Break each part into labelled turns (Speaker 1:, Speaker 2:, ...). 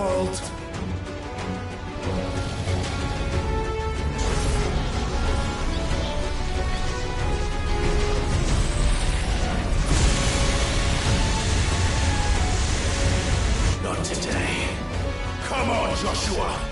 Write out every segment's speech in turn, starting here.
Speaker 1: world. Not today. Come on, Joshua!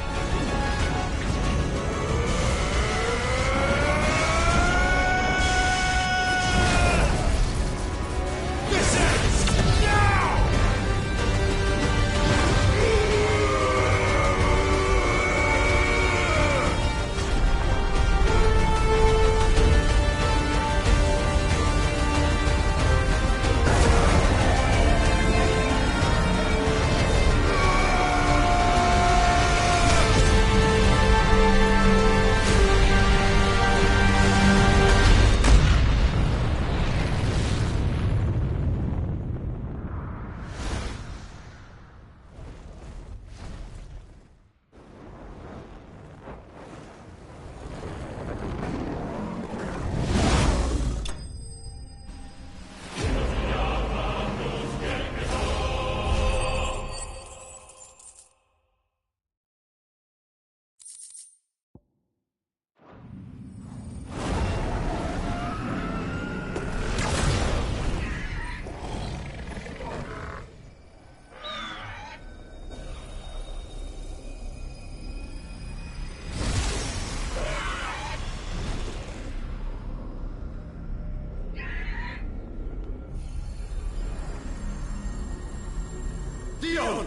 Speaker 1: Dion!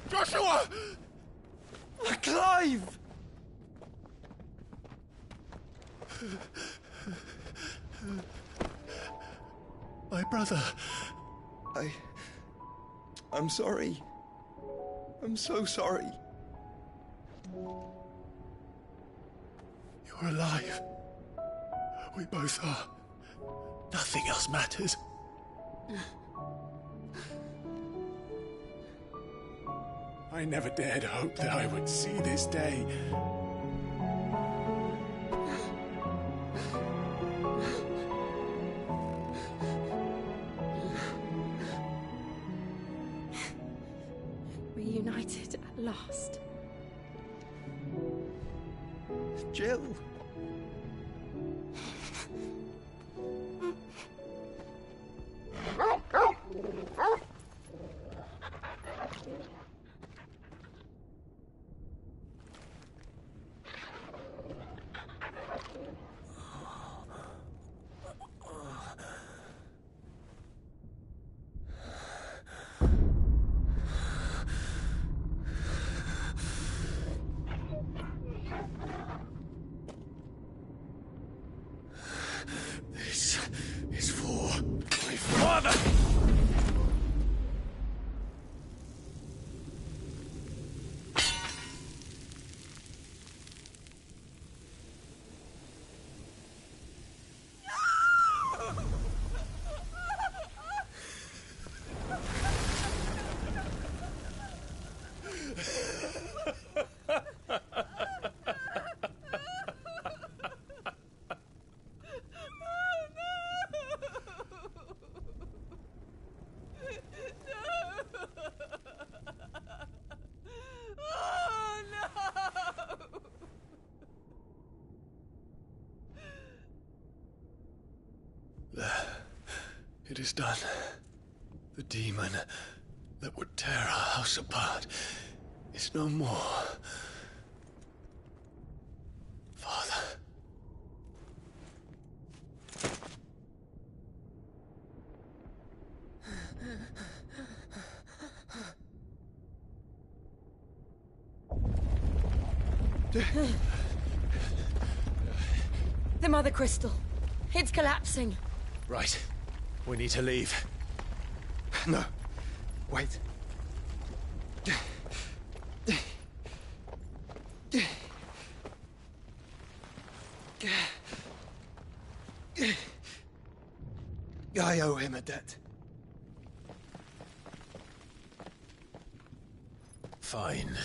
Speaker 1: Joshua!
Speaker 2: Clive!
Speaker 1: My brother.
Speaker 2: I'm sorry. I'm so sorry.
Speaker 1: You're alive. We both are. Nothing else matters. I never dared hope that I would see this day.
Speaker 3: Reunited at last.
Speaker 2: Jill.
Speaker 1: This is for my father! It is done. The demon that would tear our house apart is no more. Father.
Speaker 3: The Mother Crystal. It's collapsing.
Speaker 1: Right. We need to leave.
Speaker 2: No. Wait. I owe him a debt.
Speaker 1: Fine.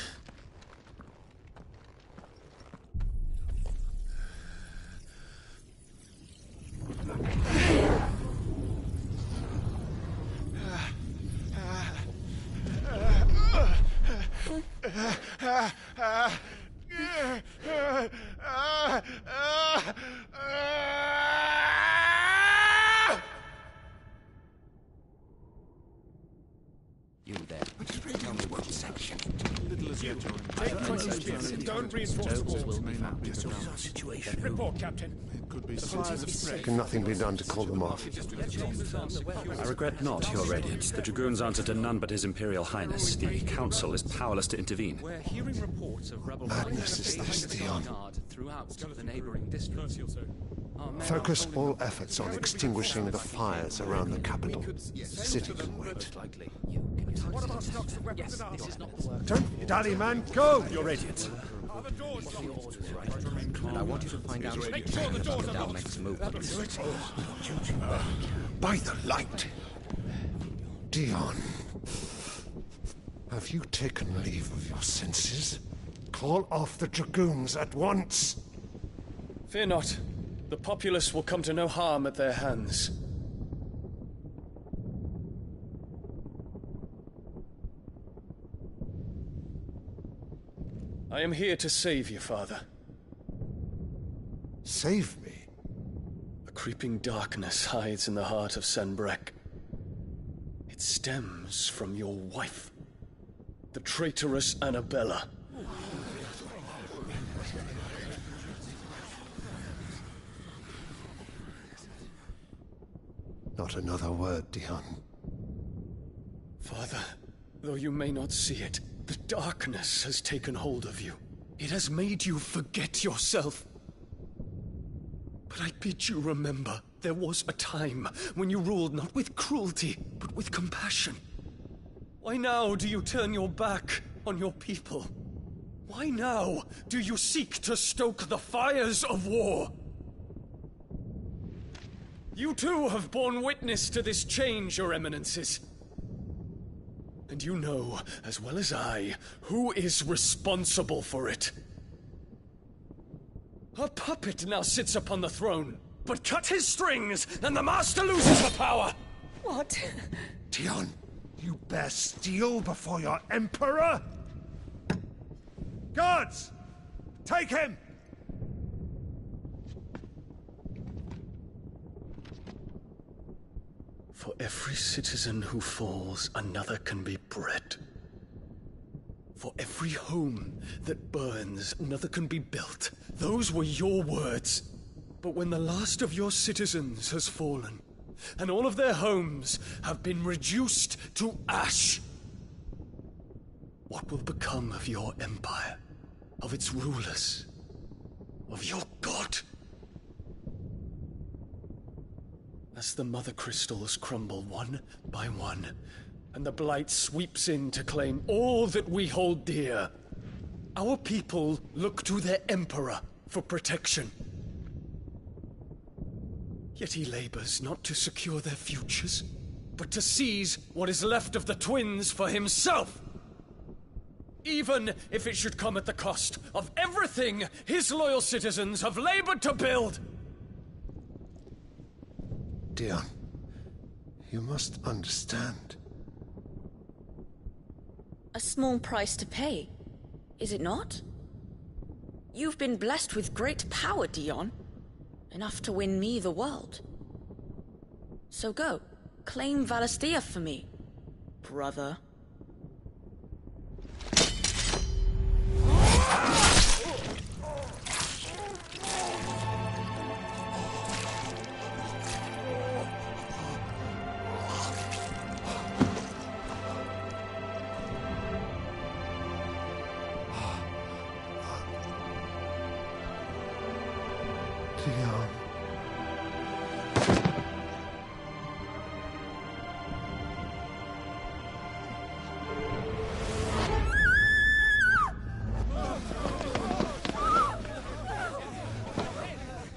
Speaker 4: You there. Tell me what section.
Speaker 5: Don't reinforce the walls.
Speaker 4: May not be the ground.
Speaker 5: Situation. Report, Captain.
Speaker 6: It could be citizens of Spread.
Speaker 7: Can nothing be done to call them off?
Speaker 8: I regret not, Your Radiance. The Dragoons answer to none but His Imperial Highness. The Council is powerless to intervene.
Speaker 4: We're hearing reports of rebel
Speaker 7: Madness is this, Dion.
Speaker 4: throughout the neighboring districts. Our men
Speaker 7: Focus
Speaker 4: are holding
Speaker 7: all efforts on extinguishing the fires around the capital. The city can wait.
Speaker 5: What about stocks of weapons and armor?
Speaker 7: Don't be dally, man. Go!
Speaker 8: Your Radiance.
Speaker 5: Are the doors locked?
Speaker 4: and I want you to find out
Speaker 5: Make sure the doors are
Speaker 4: Adele
Speaker 5: locked.
Speaker 4: makes movements.
Speaker 7: By the light. Dion. Have you taken leave of your senses? Call off the Dragoons at once.
Speaker 1: Fear not. The populace will come to no harm at their hands. I am here to save you, Father.
Speaker 7: Save me.
Speaker 1: A creeping darkness hides in the heart of Sanbreque. It stems from your wife, the traitorous Annabella.
Speaker 7: Not another word, Dion.
Speaker 1: Father, though you may not see it, the darkness has taken hold of you. It has made you forget yourself. But I bid you remember, there was a time when you ruled not with cruelty, but with compassion. Why now do you turn your back on your people? Why now do you seek to stoke the fires of war? You too have borne witness to this change, Your Eminences. And you know, as well as I, who is responsible for it. A puppet now sits upon the throne, but cut his strings, and the master loses the power!
Speaker 3: What?
Speaker 7: Dion, you bear steel before your Emperor? Guards! Take him!
Speaker 1: For every citizen who falls, another can be bred. For every home that burns, another can be built. Those were your words. But when the last of your citizens has fallen, and all of their homes have been reduced to ash, what will become of your empire, of its rulers, of your god? As the Mother Crystals crumble one by one, and the Blight sweeps in to claim all that we hold dear, our people look to their Emperor for protection. Yet he labors not to secure their futures, but to seize what is left of the twins for himself. Even if it should come at the cost of everything his loyal citizens have labored to build.
Speaker 7: Dion, you must understand.
Speaker 9: A small price to pay, is it not? You've been blessed with great power, Dion. Enough to win me the world. So go, claim Valisthea for me, brother.
Speaker 2: Leon.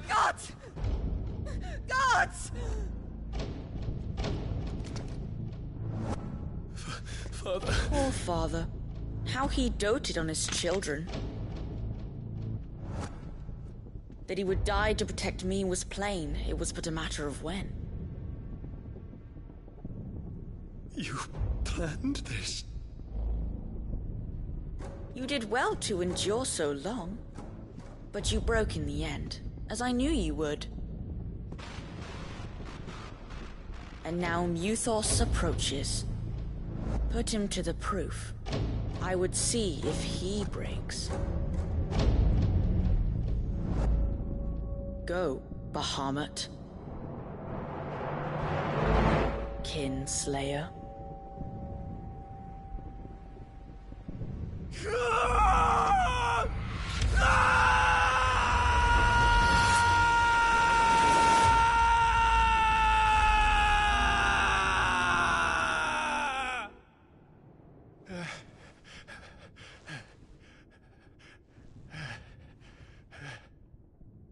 Speaker 9: Gods! Gods!
Speaker 1: Father.
Speaker 9: Poor father. How he doted on his children. That he would die to protect me was plain. It was but a matter of when.
Speaker 1: You planned this?
Speaker 9: You did well to endure so long. But you broke in the end, as I knew you would. And now Muthos approaches. Put him to the proof. I would see if he breaks. Go, Bahamut. Kinslayer.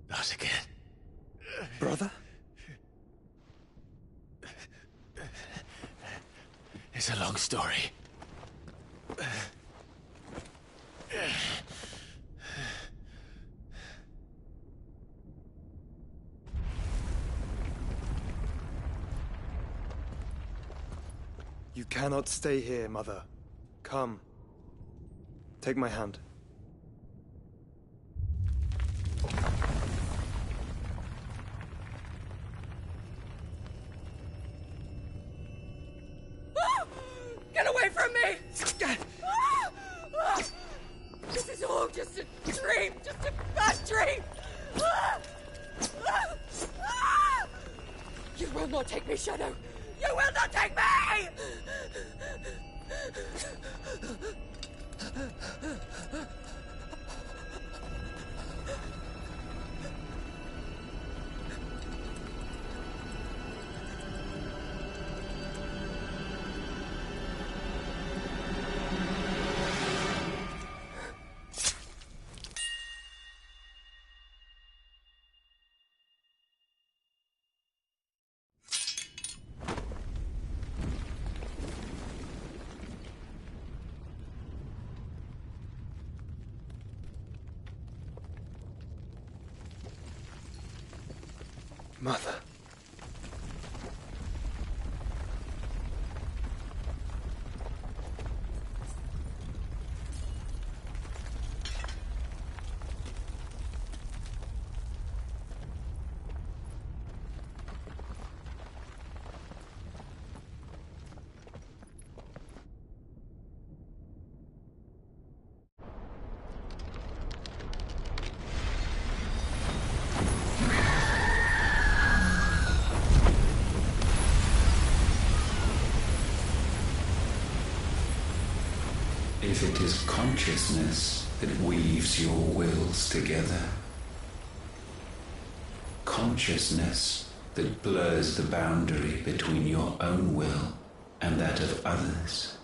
Speaker 1: Not again.
Speaker 2: Brother?
Speaker 1: It's a long story.
Speaker 2: You cannot stay here, Mother. Come. Take my hand.
Speaker 3: Get away from me! This is all just a dream, just a bad dream! You will not take me, Shadow! You will not take me!
Speaker 2: Mother.
Speaker 6: If it is consciousness that weaves your wills together, consciousness that blurs the boundary between your own will and that of others,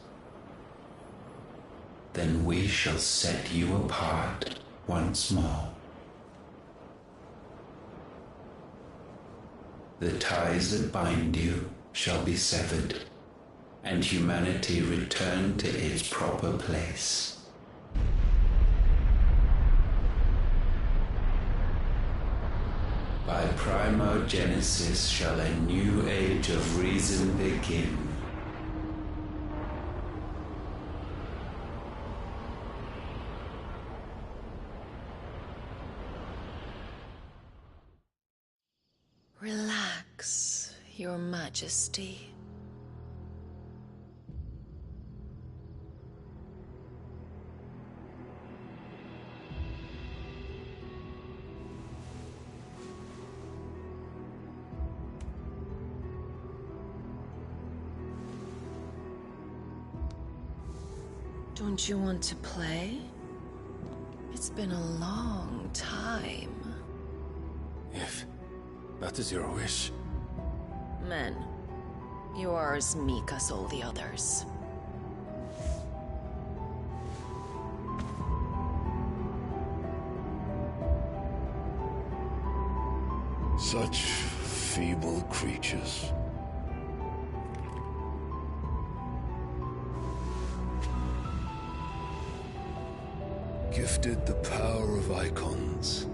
Speaker 6: then we shall set you apart once more. The ties that bind you shall be severed, and humanity return to its proper place. By primogenesis shall a new age of reason begin.
Speaker 10: Relax, Your Majesty. Don't you want to play? It's been a long time.
Speaker 1: If that is your wish.
Speaker 10: Men, you are as meek as all the others.
Speaker 11: Such feeble creatures. Gifted the power of icons,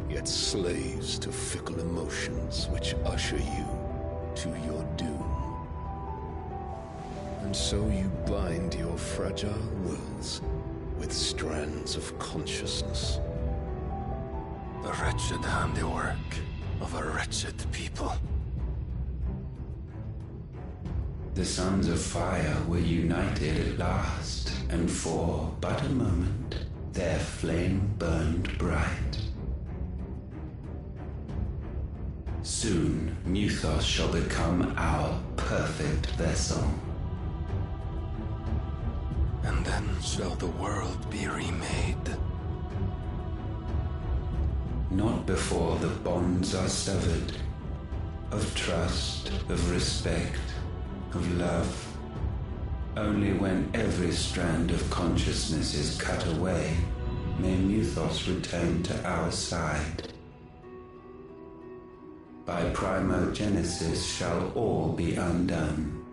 Speaker 11: yet slaves to fickle emotions which usher you to your doom. And so you bind your fragile wills with strands of consciousness.
Speaker 1: The wretched handiwork of a wretched people.
Speaker 6: The Sons of Fire were united at last, and for but a moment, their flame burned bright. Soon, Muthos shall become our perfect vessel.
Speaker 1: And then shall the world be remade.
Speaker 6: Not before the bonds are severed, of trust, of respect, of love. Only when every strand of consciousness is cut away, may Muthos return to our side. By primogenesis shall all be undone.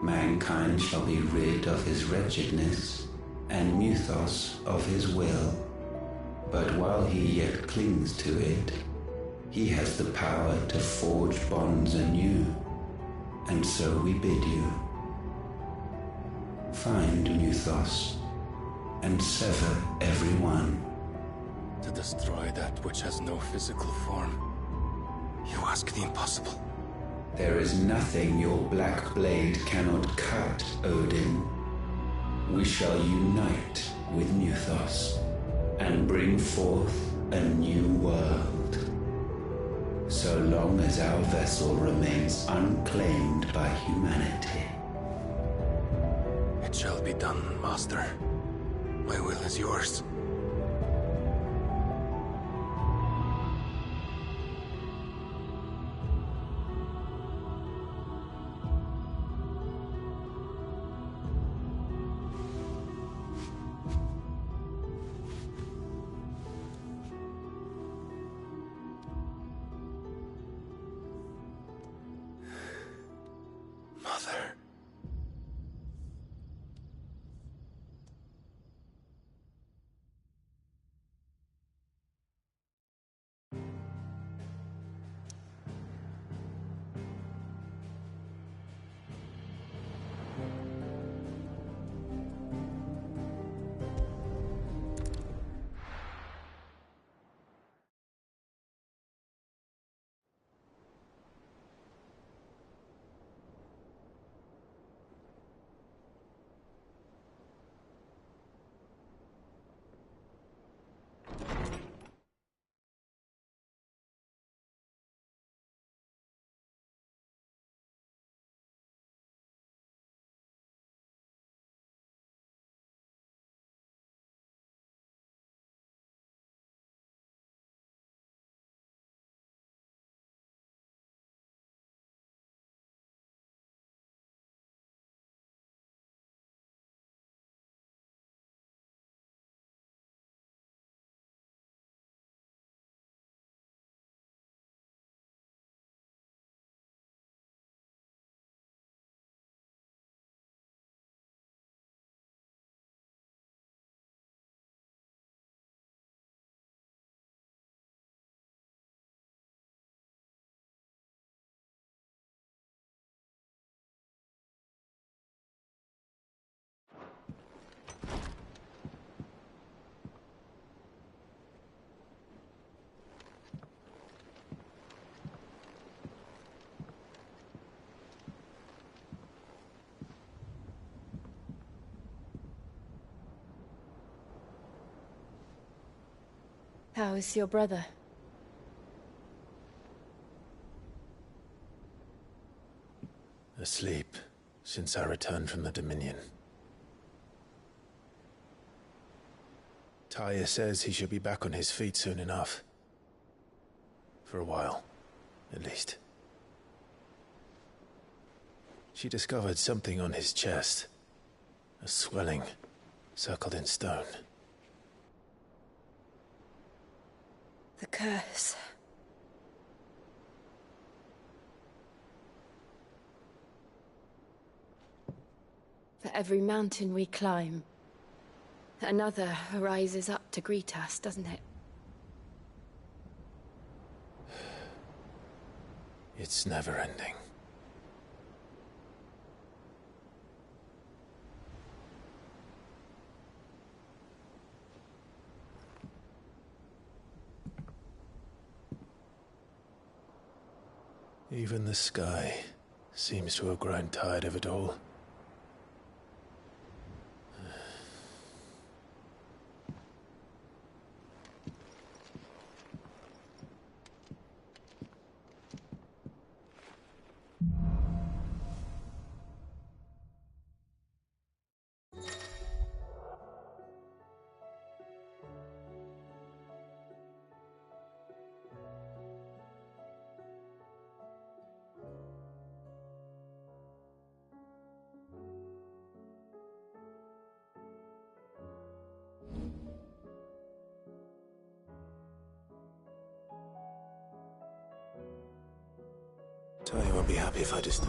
Speaker 6: Mankind shall be rid of his wretchedness, and Muthos of his will. But while he yet clings to it, he has the power to forge bonds anew, and so we bid you. Find Muthos, and sever every one.
Speaker 1: To destroy that which has no physical form. You ask the impossible.
Speaker 6: There is nothing your black blade cannot cut, Odin. We shall unite with Muthos, and bring forth a new world. So long as our vessel remains unclaimed by humanity.
Speaker 1: It shall be done, Master. My will is yours. Mother.
Speaker 10: How is your brother?
Speaker 1: Asleep, since I returned from the Dominion. Tyr says he should be back on his feet soon enough.
Speaker 12: For a while, at least. She discovered something on his chest. A swelling, circled in stone.
Speaker 3: The curse. For every mountain we climb, another rises up to greet us, doesn't it?
Speaker 12: It's never ending. Even the sky seems to have grown tired of it all. Tali won't be happy if I just...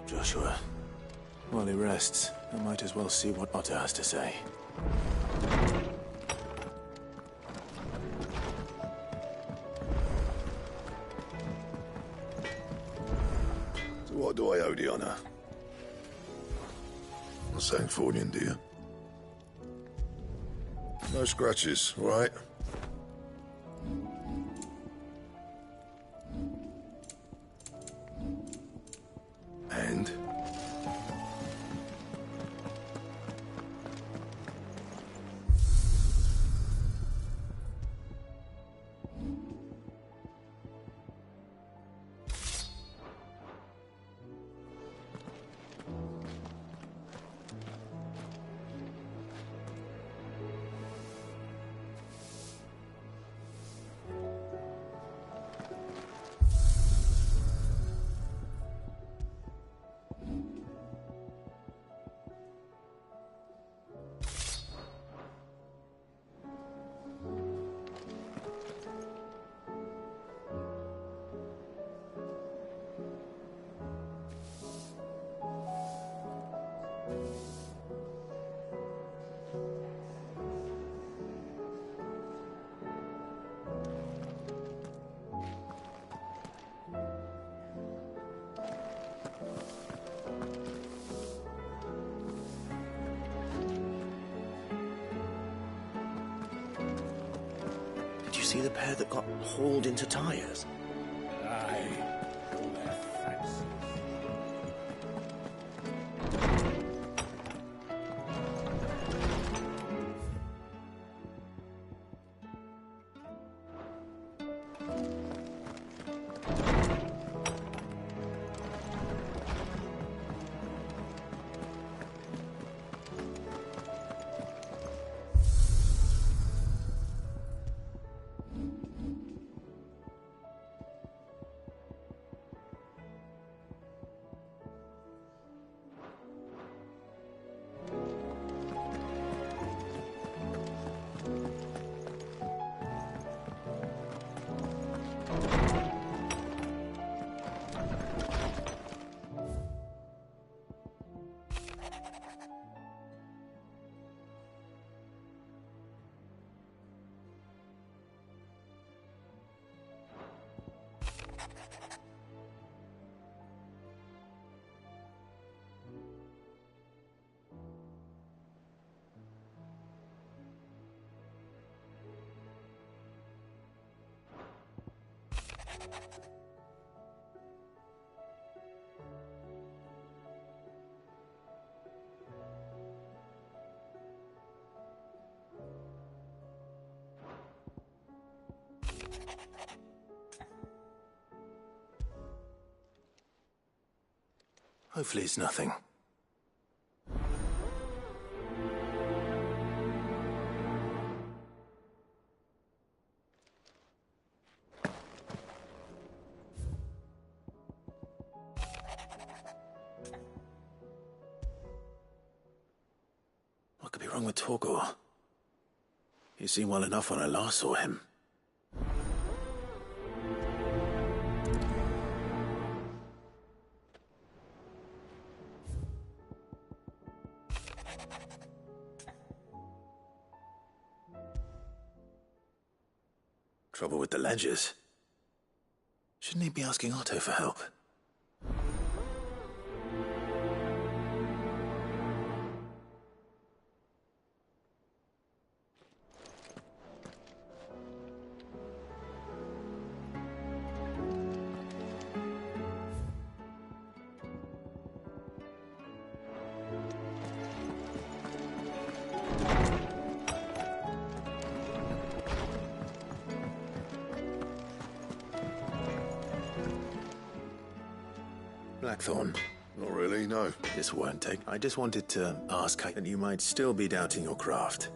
Speaker 12: Joshua, while he rests, I might as well see what Otter has to say.
Speaker 11: So what do I owe the honor? Not saying Fordian, do you? No scratches, right? And?
Speaker 13: Did you see the pair that got hauled into tires?
Speaker 5: Aye. All their fancies.
Speaker 12: Hopefully it's nothing. What could be wrong with Torgor? He seemed well enough when I last saw him. Trouble with the ledgers. Shouldn't he be asking Otto for help? Blackthorn.
Speaker 11: Not really, no.
Speaker 12: This won't take. I just wanted to ask that you might still be doubting your craft.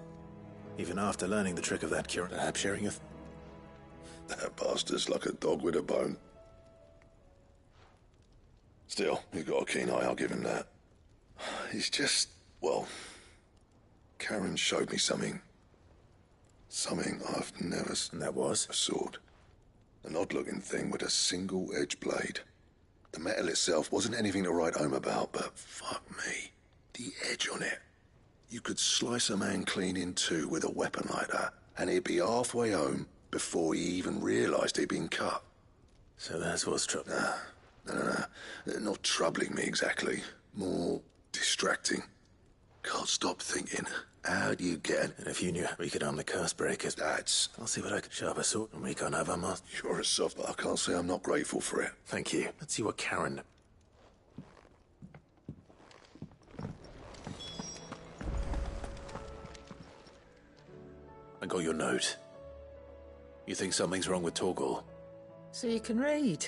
Speaker 12: Even after learning the trick of that cure, perhaps sharing a...
Speaker 11: That bastard's like a dog with a bone. Still, he's got a keen eye, I'll give him that. He's just, well... Karen showed me something. Something I've never...
Speaker 12: And that was?
Speaker 11: A sword. An odd-looking thing with a single-edged blade. The metal itself wasn't anything to write home about, but fuck me. The edge on it. You could slice a man clean in two with a weapon like that, and he'd be halfway home before he even realised he'd been cut.
Speaker 12: So that's what's troubling.
Speaker 11: No. Not troubling me exactly. More distracting. Can't stop thinking. How do you get...
Speaker 12: And if you knew we could arm the curse breakers...
Speaker 11: That's...
Speaker 12: I'll see what I can... Sharp a sword and we can't have our mask.
Speaker 11: You're a soft, but I can't say I'm not grateful for it.
Speaker 12: Thank you. Let's see what Karen... I got your note. You think something's wrong with Torgal?
Speaker 14: So you can read.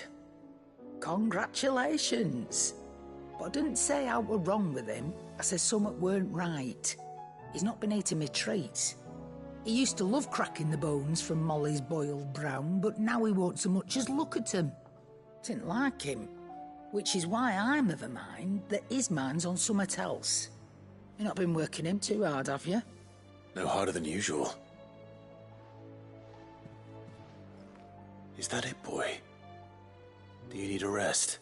Speaker 14: Congratulations. But I didn't say I were wrong with him. I said something weren't right. He's not been eating me treats. He used to love cracking the bones from Molly's boiled brown, but now he won't so much as look at them. Didn't like him. Which is why I'm of a mind that his mind's on something else. You've not been working him too hard, have you?
Speaker 12: No harder than usual. Is that it, boy? Do you need a rest?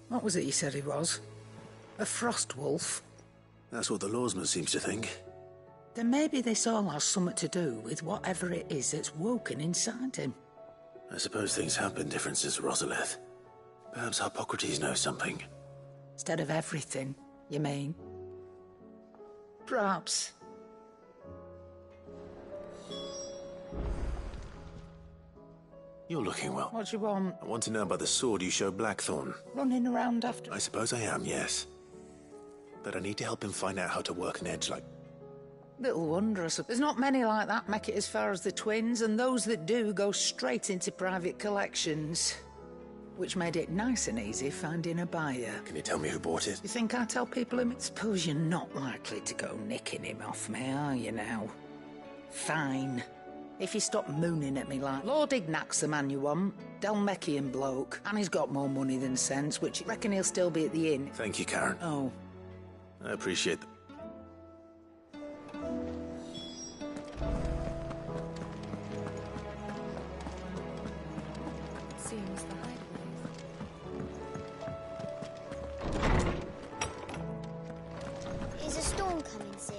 Speaker 14: What was it you said he was? A frost wolf?
Speaker 12: That's what the lawsman seems to think.
Speaker 14: Then maybe this all has something to do with whatever it is that's woken inside him.
Speaker 12: I suppose things have been different since Rosalith. Perhaps Hippocrates knows something.
Speaker 14: Instead of everything, you mean? Perhaps.
Speaker 12: You're looking well.
Speaker 14: What do you want?
Speaker 12: I want to know about the sword you showed Blackthorn.
Speaker 14: Running around after...
Speaker 12: I suppose I am, yes. But I need to help him find out how to work an edge like...
Speaker 14: Little wonder, I suppose. There's not many like that make it as far as the twins, and those that do go straight into private collections. Which made it nice and easy finding a buyer.
Speaker 12: Can you tell me who bought it?
Speaker 14: You think I tell people him? Suppose you're not likely to go nicking him off me, are you now? Fine. If you stop mooning at me like... Lord Ignac's the man you want. Delmechian bloke. And he's got more money than sense, which I reckon he'll still be at the inn.
Speaker 12: Thank you, Karen.
Speaker 14: Oh.
Speaker 12: I appreciate that.
Speaker 3: Seems the hideaway.
Speaker 15: Is a storm coming soon?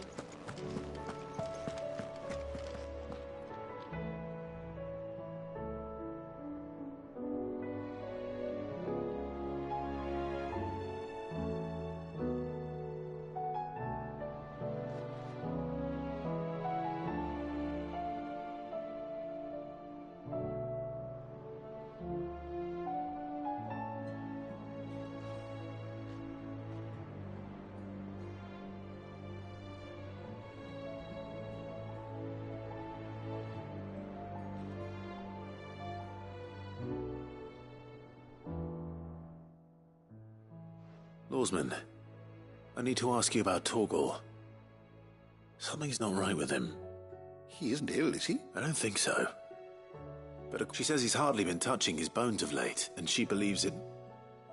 Speaker 12: Lawsman, I need to ask you about Torgal. Something's not right with him.
Speaker 11: He isn't ill, is he?
Speaker 12: I don't think so. But she says he's hardly been touching his bones of late, and she believes it.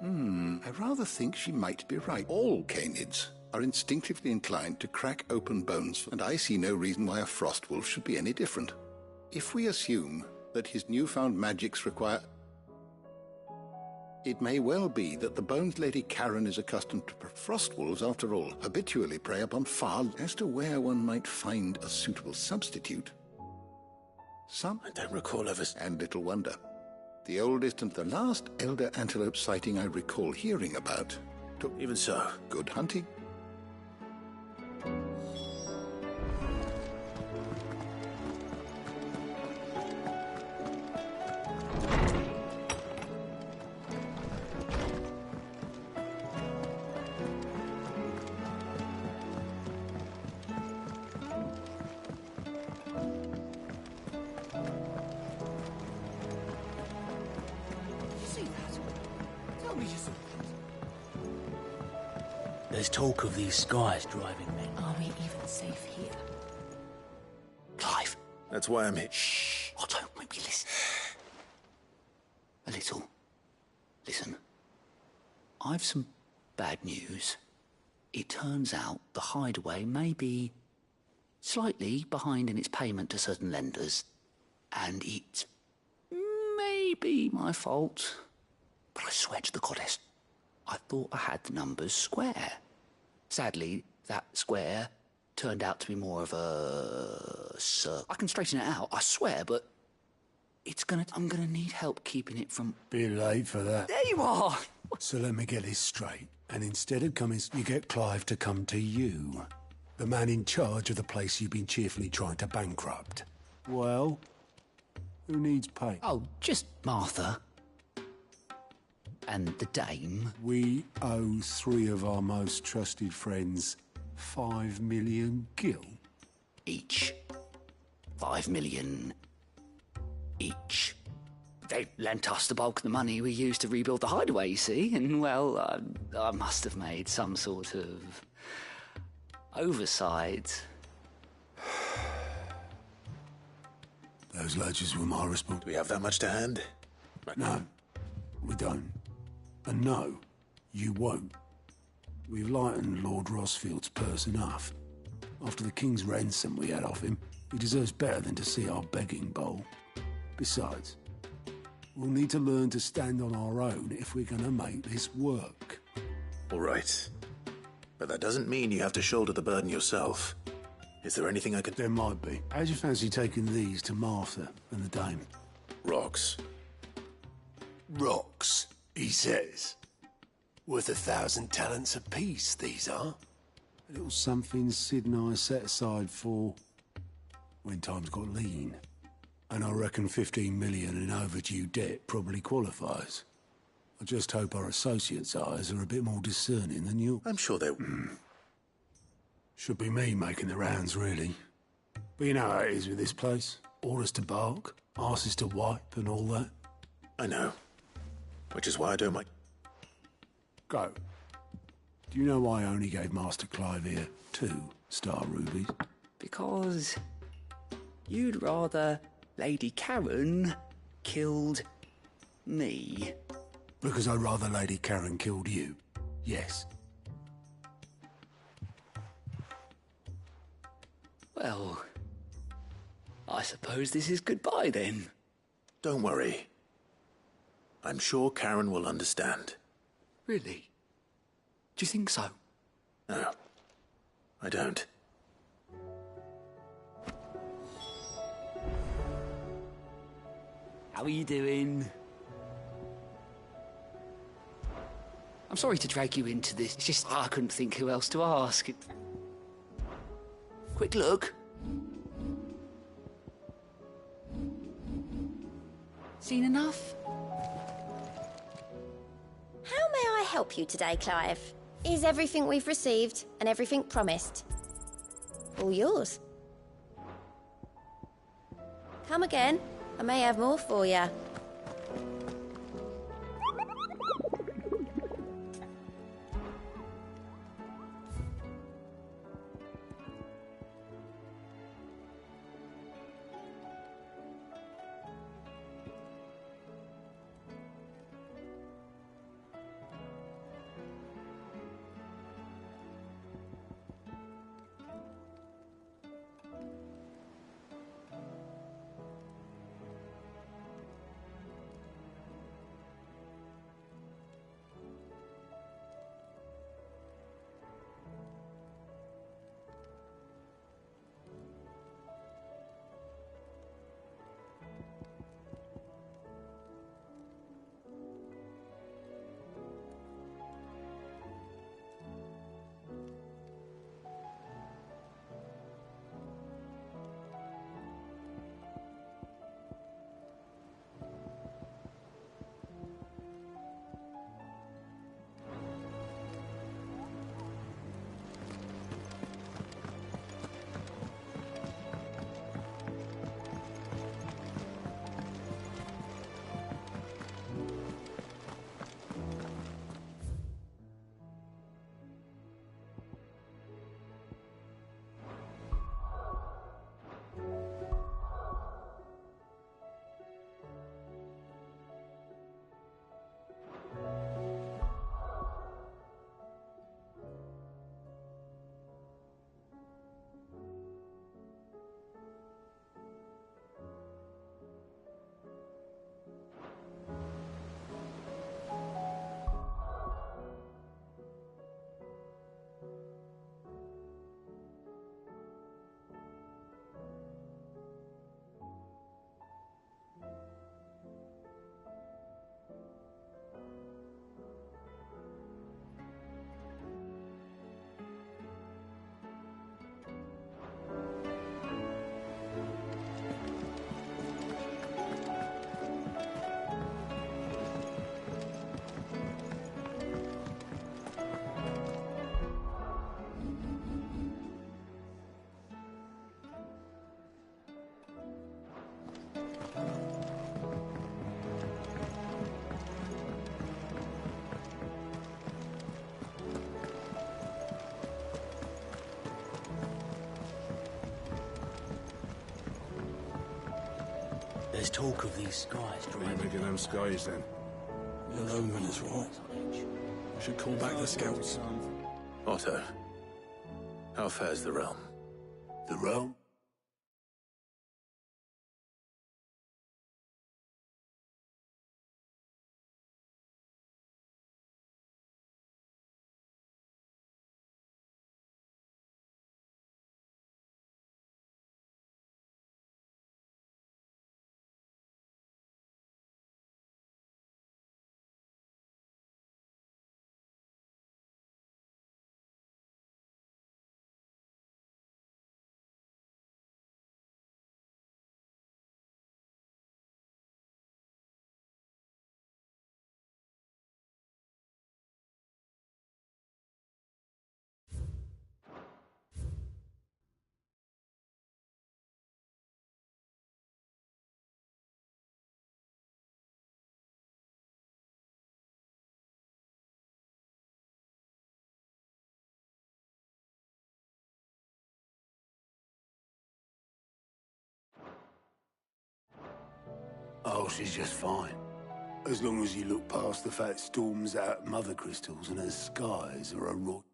Speaker 16: I rather think she might be right. All canids are instinctively inclined to crack open bones, and I see no reason why a frost wolf should be any different. If we assume that his newfound magics require... It may well be that the Bones Lady Karen is accustomed to frost wolves after all, habitually prey upon far. As to where one might find a suitable substitute, I
Speaker 12: don't recall ever...
Speaker 16: And little wonder. The oldest and the last elder antelope sighting I recall hearing about took...
Speaker 12: Even so.
Speaker 16: Good hunting.
Speaker 13: There's talk of these skies driving men.
Speaker 3: Are we even safe here?
Speaker 13: Clive.
Speaker 12: That's why I'm here.
Speaker 13: Shh. Oh, don't make me listen. A little. Listen. I've some bad news. It turns out the Hideaway may be slightly behind in its payment to certain lenders, and it may may be my fault, but I swear to the goddess, I thought I had the numbers square. Sadly, that square turned out to be more of a circle. I can straighten it out, I swear, but I'm gonna need help keeping it from...
Speaker 5: Be late for that.
Speaker 13: There you are!
Speaker 5: So let me get this straight. And instead of coming, you get Clive to come to you. The man in charge of the place you've been cheerfully trying to bankrupt. Well, who needs pay?
Speaker 13: Oh, just Martha. And the dame.
Speaker 5: We owe 3 of our most trusted friends 5 million gil.
Speaker 13: Each. 5 million each. They lent us the bulk of the money we used to rebuild the hideaway, you see, and, well, I must have made some sort of oversight.
Speaker 5: Those ledgers were my responsibility.
Speaker 12: Do we have that much to hand?
Speaker 5: No, we don't. And no, you won't. We've lightened Lord Rosfield's purse enough. After the king's ransom we had off him, he deserves better than to see our begging bowl. Besides, we'll need to learn to stand on our own if we're going to make this work.
Speaker 12: All right. But that doesn't mean you have to shoulder the burden yourself. Is there anything I could...
Speaker 5: There might be. How'd you fancy taking these to Martha and the dame?
Speaker 12: Rocks.
Speaker 5: Rocks, he says. Worth 1,000 talents apiece, these are. A little something Sid and I set aside for when times got lean. And I reckon 15 million in overdue debt probably qualifies. I just hope our associates' eyes are a bit more discerning than you.
Speaker 12: I'm sure they...
Speaker 5: Should be me making the rounds, really. But you know how it is with this place. Orders to bark, arses to wipe and all that.
Speaker 12: I know. Which is why I don't like...
Speaker 5: Go. Do you know why I only gave Master Clive here 2 star rubies?
Speaker 13: Because you'd rather Lady Karen killed me.
Speaker 5: Because I'd rather Lady Karen killed you. Yes.
Speaker 13: Well, I suppose this is goodbye then.
Speaker 12: Don't worry. I'm sure Karen will understand.
Speaker 13: Really? Do you think so?
Speaker 12: No, I don't.
Speaker 13: How are you doing? I'm sorry to drag you into this. It's just I couldn't think who else to ask. Quick look. Seen enough?
Speaker 15: How may I help you today, Clive? Is everything we've received and everything promised all yours? Come again. I may have more for you.
Speaker 17: There's talk of these skies
Speaker 5: We're making them skies then.
Speaker 17: The omen is right.
Speaker 5: We should call back the scouts.
Speaker 12: Otto, how fares the realm?
Speaker 5: The realm? Oh, she's just fine. As long as you look past the fact Storm's out mother crystals and her skies are a rot.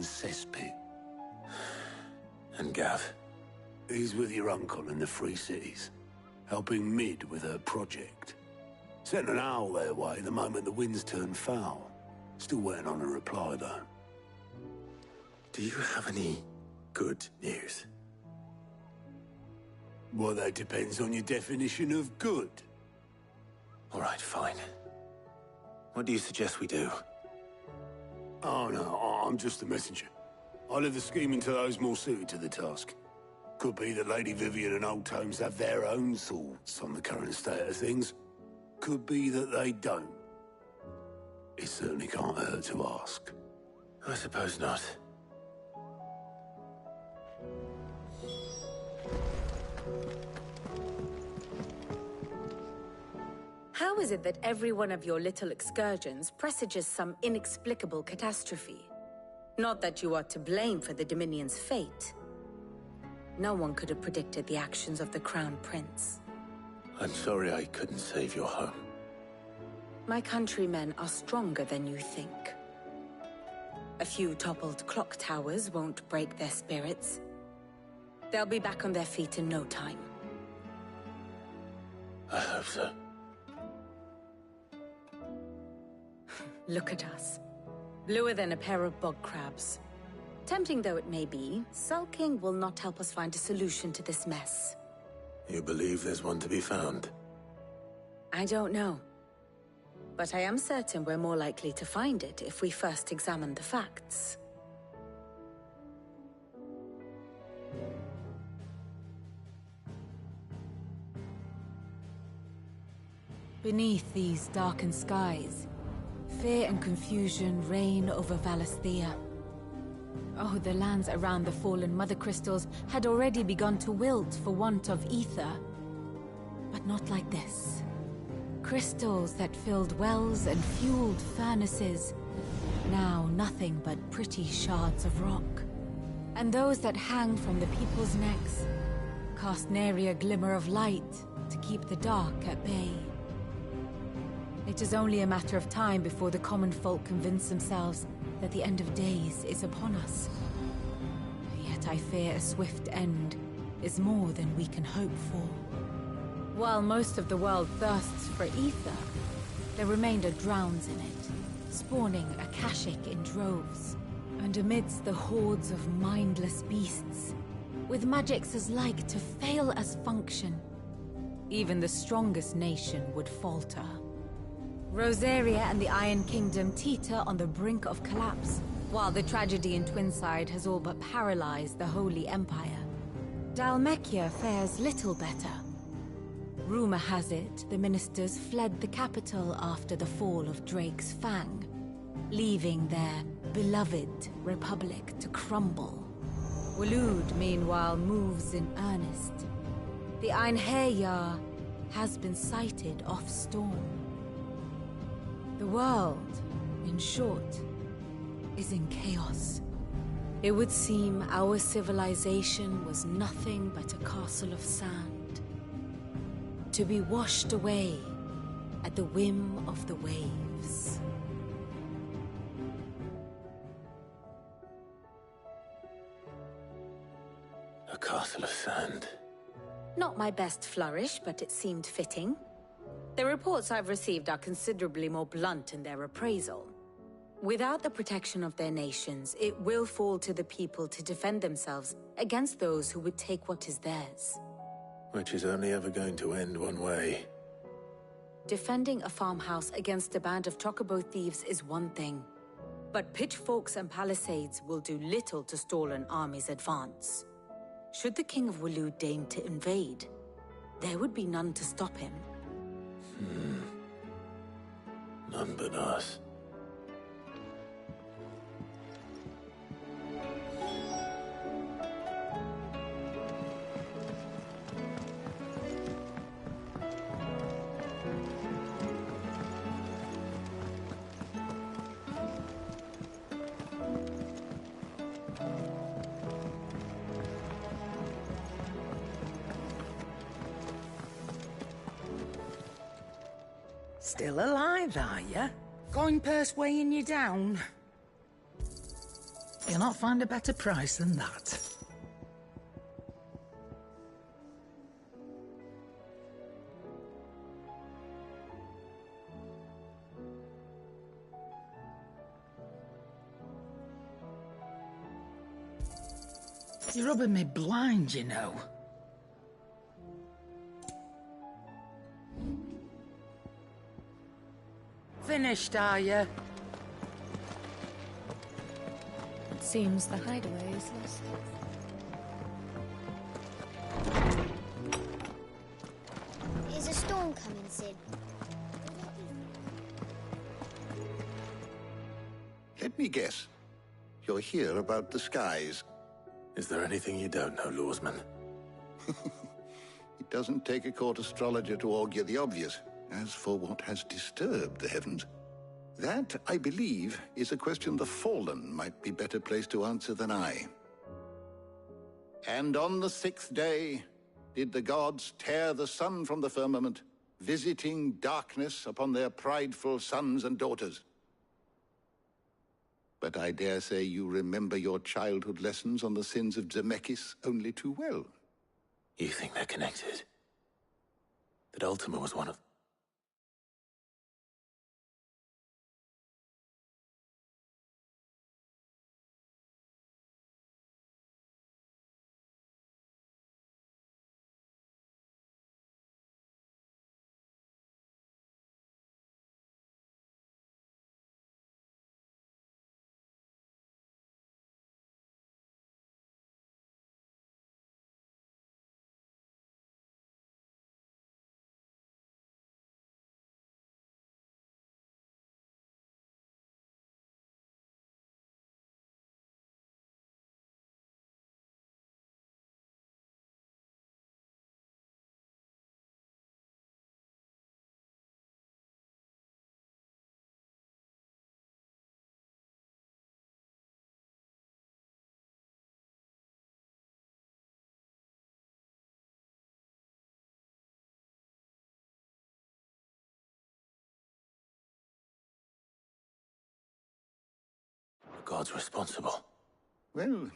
Speaker 5: Cesspit.
Speaker 12: And Gav?
Speaker 5: He's with your uncle in the Free Cities, helping Mid with her project. Sent an owl their way the moment the winds turned foul. Still waiting on a reply, though.
Speaker 12: Do you have any good news?
Speaker 5: Well, that depends on your definition of good.
Speaker 12: All right, fine. What do you suggest we do?
Speaker 5: Oh, no, I'm just a messenger. I leave the scheming to those more suited to the task. Could be that Lady Vivian and Old Tomes have their own thoughts on the current state of things. Could be that they don't. It certainly can't hurt to ask.
Speaker 12: I suppose not.
Speaker 18: How is it that every one of your little excursions presages some inexplicable catastrophe? Not that you are to blame for the Dominion's fate. No one could have predicted the actions of the Crown Prince.
Speaker 12: I'm sorry I couldn't save your home.
Speaker 18: My countrymen are stronger than you think. A few toppled clock towers won't break their spirits. They'll be back on their feet in no time.
Speaker 12: I hope so.
Speaker 18: Look at us. Bluer than a pair of bog crabs. Tempting though it may be, sulking will not help us find a solution to this mess.
Speaker 12: You believe there's one to be found?
Speaker 18: I don't know. But I am certain we're more likely to find it if we first examine the facts.
Speaker 19: Beneath these darkened skies, fear and confusion reign over Valisthea. Oh, the lands around the fallen Mother Crystals had already begun to wilt for want of ether. But not like this. Crystals that filled wells and fueled furnaces. Now nothing but pretty shards of rock. And those that hang from the people's necks cast nary a glimmer of light to keep the dark at bay. It is only a matter of time before the common folk convince themselves that the end of days is upon us. Yet I fear a swift end is more than we can hope for. While most of the world thirsts for ether, the remainder drowns in it, spawning Akashic in droves. And amidst the hordes of mindless beasts, with magics as like to fail as function, even the strongest nation would falter. Rosaria and the Iron Kingdom teeter on the brink of collapse, while the tragedy in Twinside has all but paralyzed the Holy Empire. Dhalmekia fares little better. Rumor has it the ministers fled the capital after the fall of Drake's Fang, leaving their beloved republic to crumble. Waloed, meanwhile, moves in earnest. The Einherjar has been sighted off Storm. The world, in short, is in chaos. It would seem our civilization was nothing but a castle of sand, to be washed away at the whim of the waves.
Speaker 12: A castle of sand.
Speaker 18: Not my best flourish, but it seemed fitting. The reports I've received are considerably more blunt in their appraisal. Without the protection of their nations, it will fall to the people to defend themselves against those who would take what is theirs.
Speaker 12: Which is only ever going to end one way.
Speaker 18: Defending a farmhouse against a band of chocobo thieves is one thing, but pitchforks and palisades will do little to stall an army's advance. Should the King of Waloed deign to invade, there would be none to stop him.
Speaker 12: None but us.
Speaker 14: Still alive, are you? Coin purse weighing you down? You'll not find a better price than that. You're rubbing me blind, you know. Finished, are you?
Speaker 3: It seems the hideaway is lost.
Speaker 15: Is a storm coming, Sid?
Speaker 16: Let me guess. You're here about the skies.
Speaker 12: Is there anything you don't know, Lawsman?
Speaker 16: It doesn't take a court astrologer to augur the obvious. As for what has disturbed the heavens, that, I believe, is a question the Fallen might be better placed to answer than I. And on the 6th day did the gods tear the sun from the firmament, visiting darkness upon their prideful sons and daughters. But I dare say you remember your childhood lessons on the sins of Zemeckis only too well.
Speaker 12: You think they're connected? That Ultima was one of... The gods responsible.
Speaker 16: Well,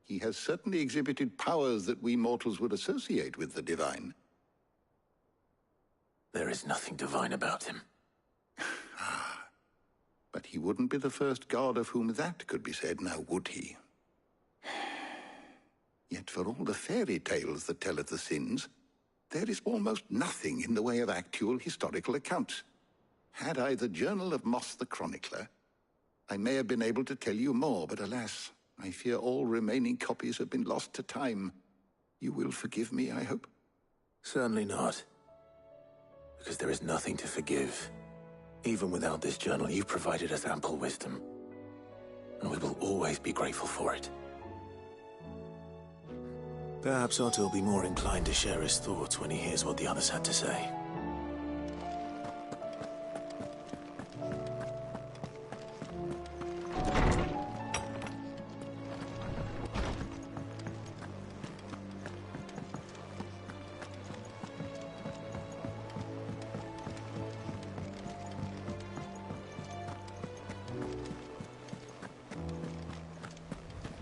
Speaker 16: He has certainly exhibited powers that we mortals would associate with the divine.
Speaker 12: There is nothing divine about him.
Speaker 16: But he wouldn't be the first god of whom that could be said, now would he? Yet for all the fairy tales that tell of the sins, there is almost nothing in the way of actual historical accounts. Had I the Journal of Moss the Chronicler, I may have been able to tell you more, but alas, I fear all remaining copies have been lost to time. You will forgive me, I hope?
Speaker 12: Certainly not. Because there is nothing to forgive. Even without this journal, you've provided us ample wisdom. And we will always be grateful for it. Perhaps Otto will be more inclined to share his thoughts when he hears what the others had to say.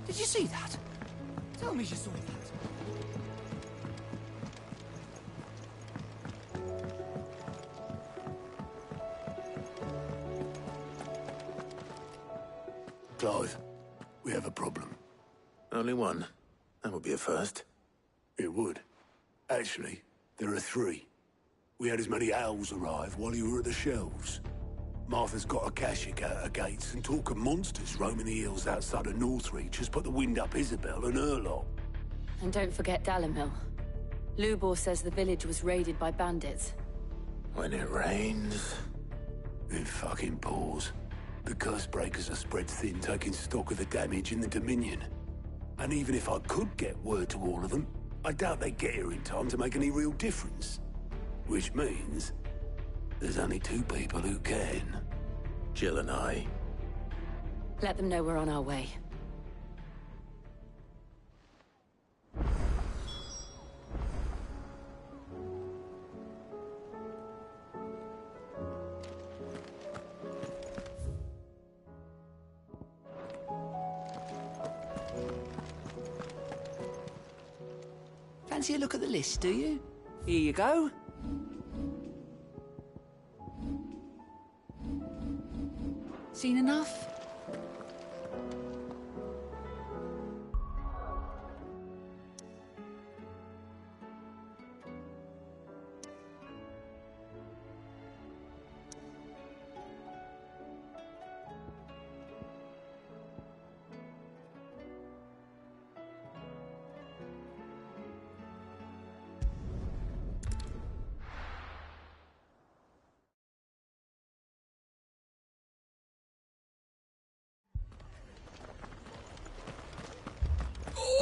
Speaker 13: Did you see that? Tell me you saw that.
Speaker 5: Clive, we have a problem.
Speaker 12: Only one. That would be a first.
Speaker 5: It would. Actually, there are three. We had as many owls arrive while you were at the shelves. Martha's got a Kashik out her gates, and talk of monsters roaming the hills outside of Northreach has put the wind up Isabel and her lot.
Speaker 3: And don't forget Dalimil. Lubor says the village was raided by bandits.
Speaker 12: When it rains...
Speaker 5: It fucking pours. The Cursebreakers are spread thin, taking stock of the damage in the Dominion. And even if I could get word to all of them, I doubt they'd get here in time to make any real difference. Which means... there's only two people who can.
Speaker 12: Jill and I.
Speaker 3: Let them know we're on our way.
Speaker 13: Fancy a look at the list, do you? Here you go. Seen enough?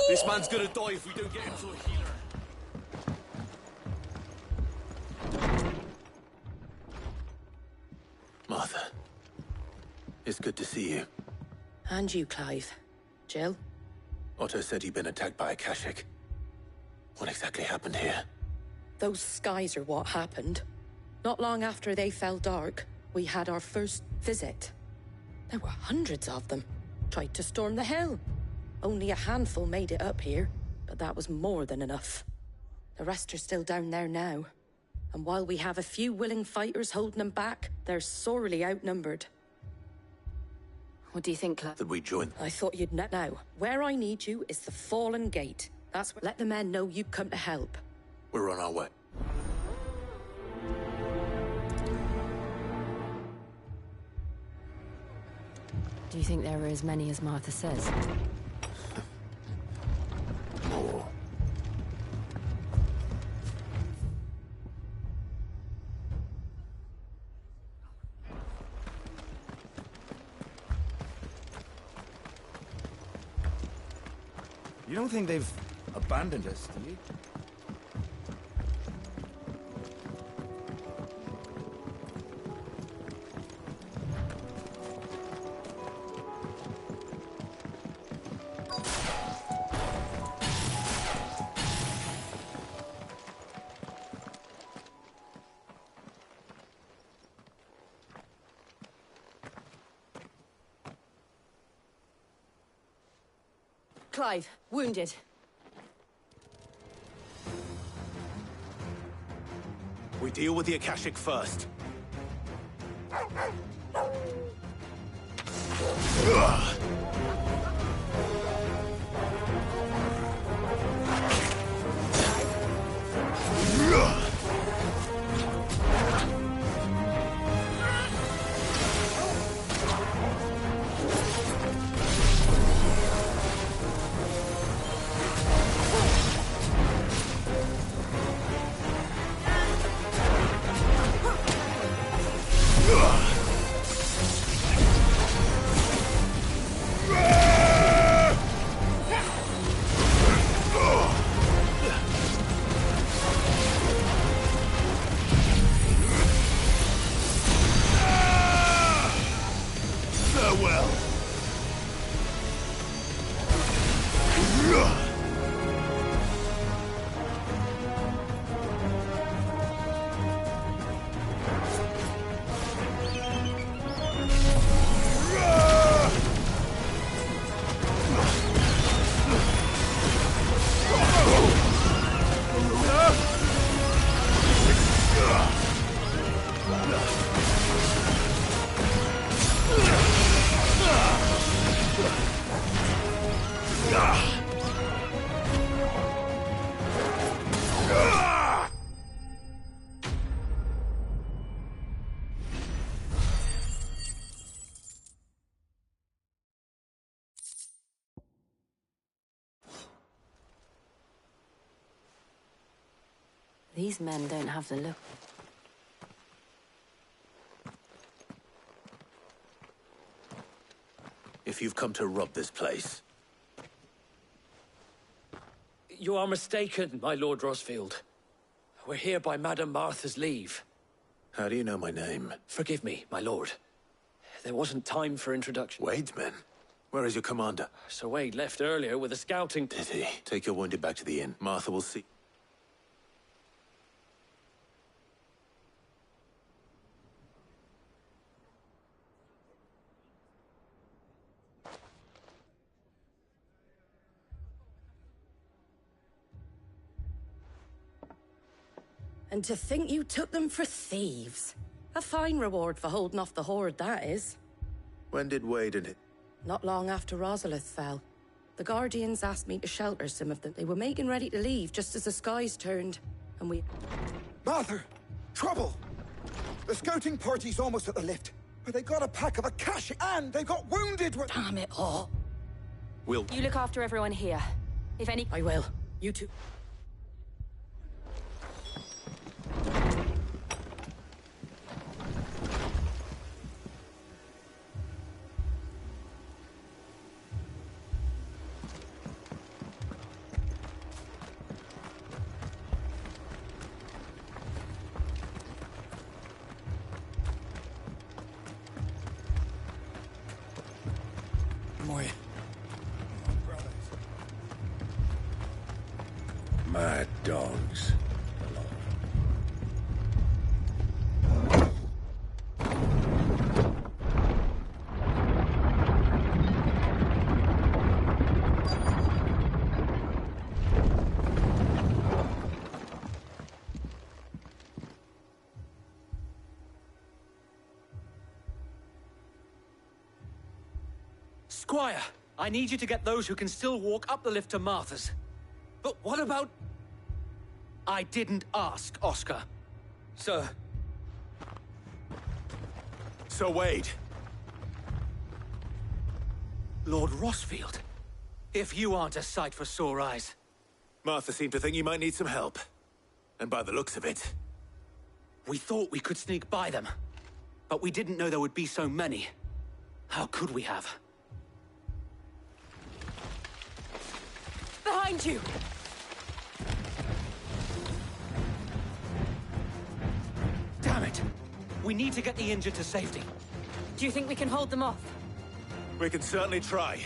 Speaker 1: This man's gonna die if we don't get him to a healer.
Speaker 12: Martha. It's good to see you.
Speaker 9: And you, Clive. Jill?
Speaker 12: Otto said you'd been attacked by a Kashik. What exactly happened here?
Speaker 9: Those skies are what happened. Not long after they fell dark, we had our first visit. There were hundreds of them. Tried to storm the hill. Only a handful made it up here, but that was more than enough. The rest are still down there now. And while we have a few willing fighters holding them back, they're sorely outnumbered.
Speaker 3: What do you think, Clive?
Speaker 12: That we join?
Speaker 9: I thought you'd know. Now, where I need you is the Fallen Gate. That's where... Let the men know you've come to help.
Speaker 12: We're on our way.
Speaker 3: Do you think there are as many as Martha says?
Speaker 12: More.
Speaker 20: You don't think they've abandoned us, do you?
Speaker 21: Clive, wounded.
Speaker 12: We deal with the Akashic first.
Speaker 21: These men don't have the look.
Speaker 12: If you've come to rob this place...
Speaker 22: You are mistaken, my Lord Rosfield. We're here by Madame Martha's leave.
Speaker 12: How do you know my name?
Speaker 22: Forgive me, my lord. There wasn't time for introduction.
Speaker 12: Wade's men? Where is your commander?
Speaker 22: Sir Wade left earlier with a scouting...
Speaker 12: Did he? Take your wounded back to the inn. Martha will see...
Speaker 21: And to think you took them for thieves. A fine reward for holding off the horde, that is.
Speaker 12: When did Wade and it...
Speaker 21: Not long after Rosalith fell. The Guardians asked me to shelter some of them. They were making ready to leave just as the skies turned, and we...
Speaker 23: Martha! Trouble! The scouting party's almost at the lift, but they got a pack of Akashi, and they got wounded with...
Speaker 21: Damn it all.
Speaker 12: Will...
Speaker 21: You look after everyone here. If any... I will. You too.
Speaker 11: Mad dogs.
Speaker 22: Squire, I need you to get those who can still walk up the lift to Martha's. But what about... I didn't ask, Oscar. Sir.
Speaker 12: Sir Wade.
Speaker 22: Lord Rosfield. If you aren't a sight for sore eyes.
Speaker 12: Martha seemed to think you might need some help. And by the looks of it...
Speaker 22: We thought we could sneak by them. But we didn't know there would be so many. How could we have?
Speaker 21: Behind you!
Speaker 22: Damn it! We need to get the injured to safety.
Speaker 21: Do you think we can hold them off?
Speaker 12: We can certainly try.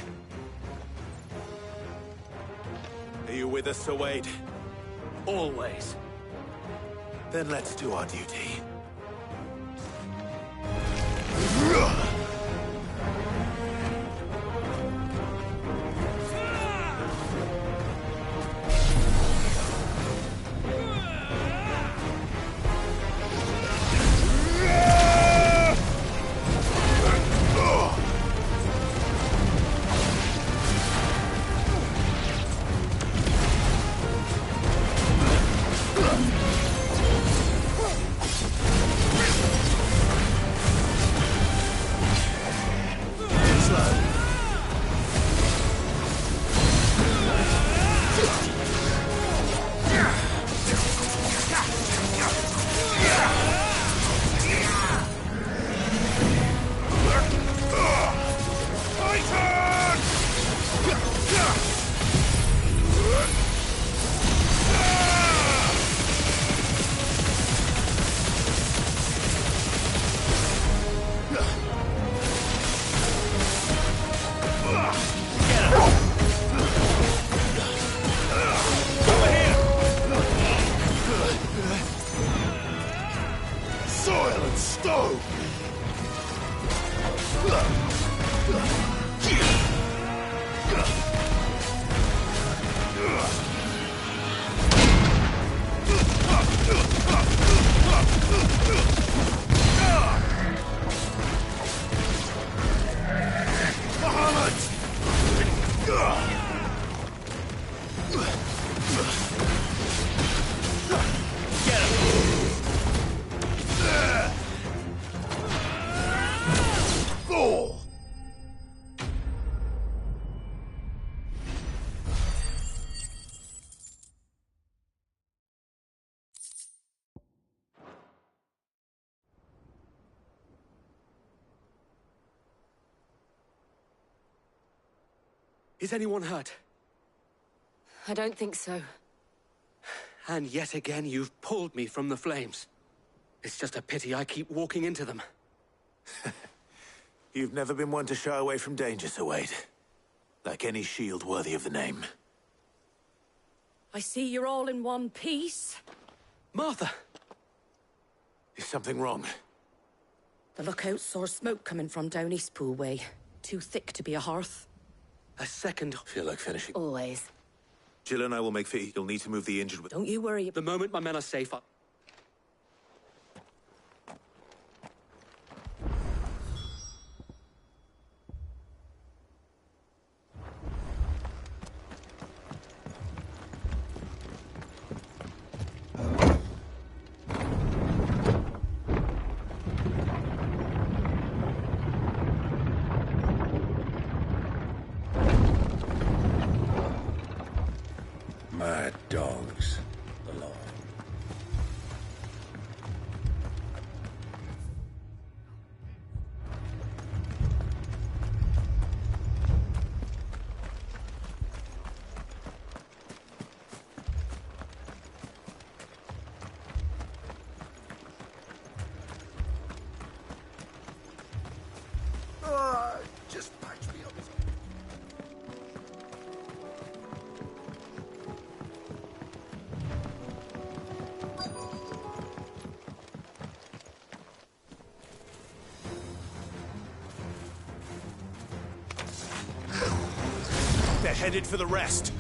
Speaker 12: Are you with us, Sir Wade?
Speaker 22: Always.
Speaker 12: Then let's do our duty.
Speaker 22: Is anyone hurt?
Speaker 3: I don't think so.
Speaker 22: And yet again, you've pulled me from the flames. It's just a pity I keep walking into them.
Speaker 12: You've never been one to shy away from danger, Sir Wade. Like any shield worthy of the name.
Speaker 21: I see you're all in one piece.
Speaker 22: Martha!
Speaker 12: Is something wrong?
Speaker 21: The lookout saw smoke coming from down Eastpool way. Too thick to be a hearth.
Speaker 22: A second.
Speaker 12: Feel like finishing.
Speaker 21: Always.
Speaker 12: Jill and I will make for you. You'll need to move the injured with...
Speaker 21: Don't you worry.
Speaker 22: The moment my men are safe,
Speaker 11: Mad dogs. The law. Just patch me up.
Speaker 12: They're headed for the rest.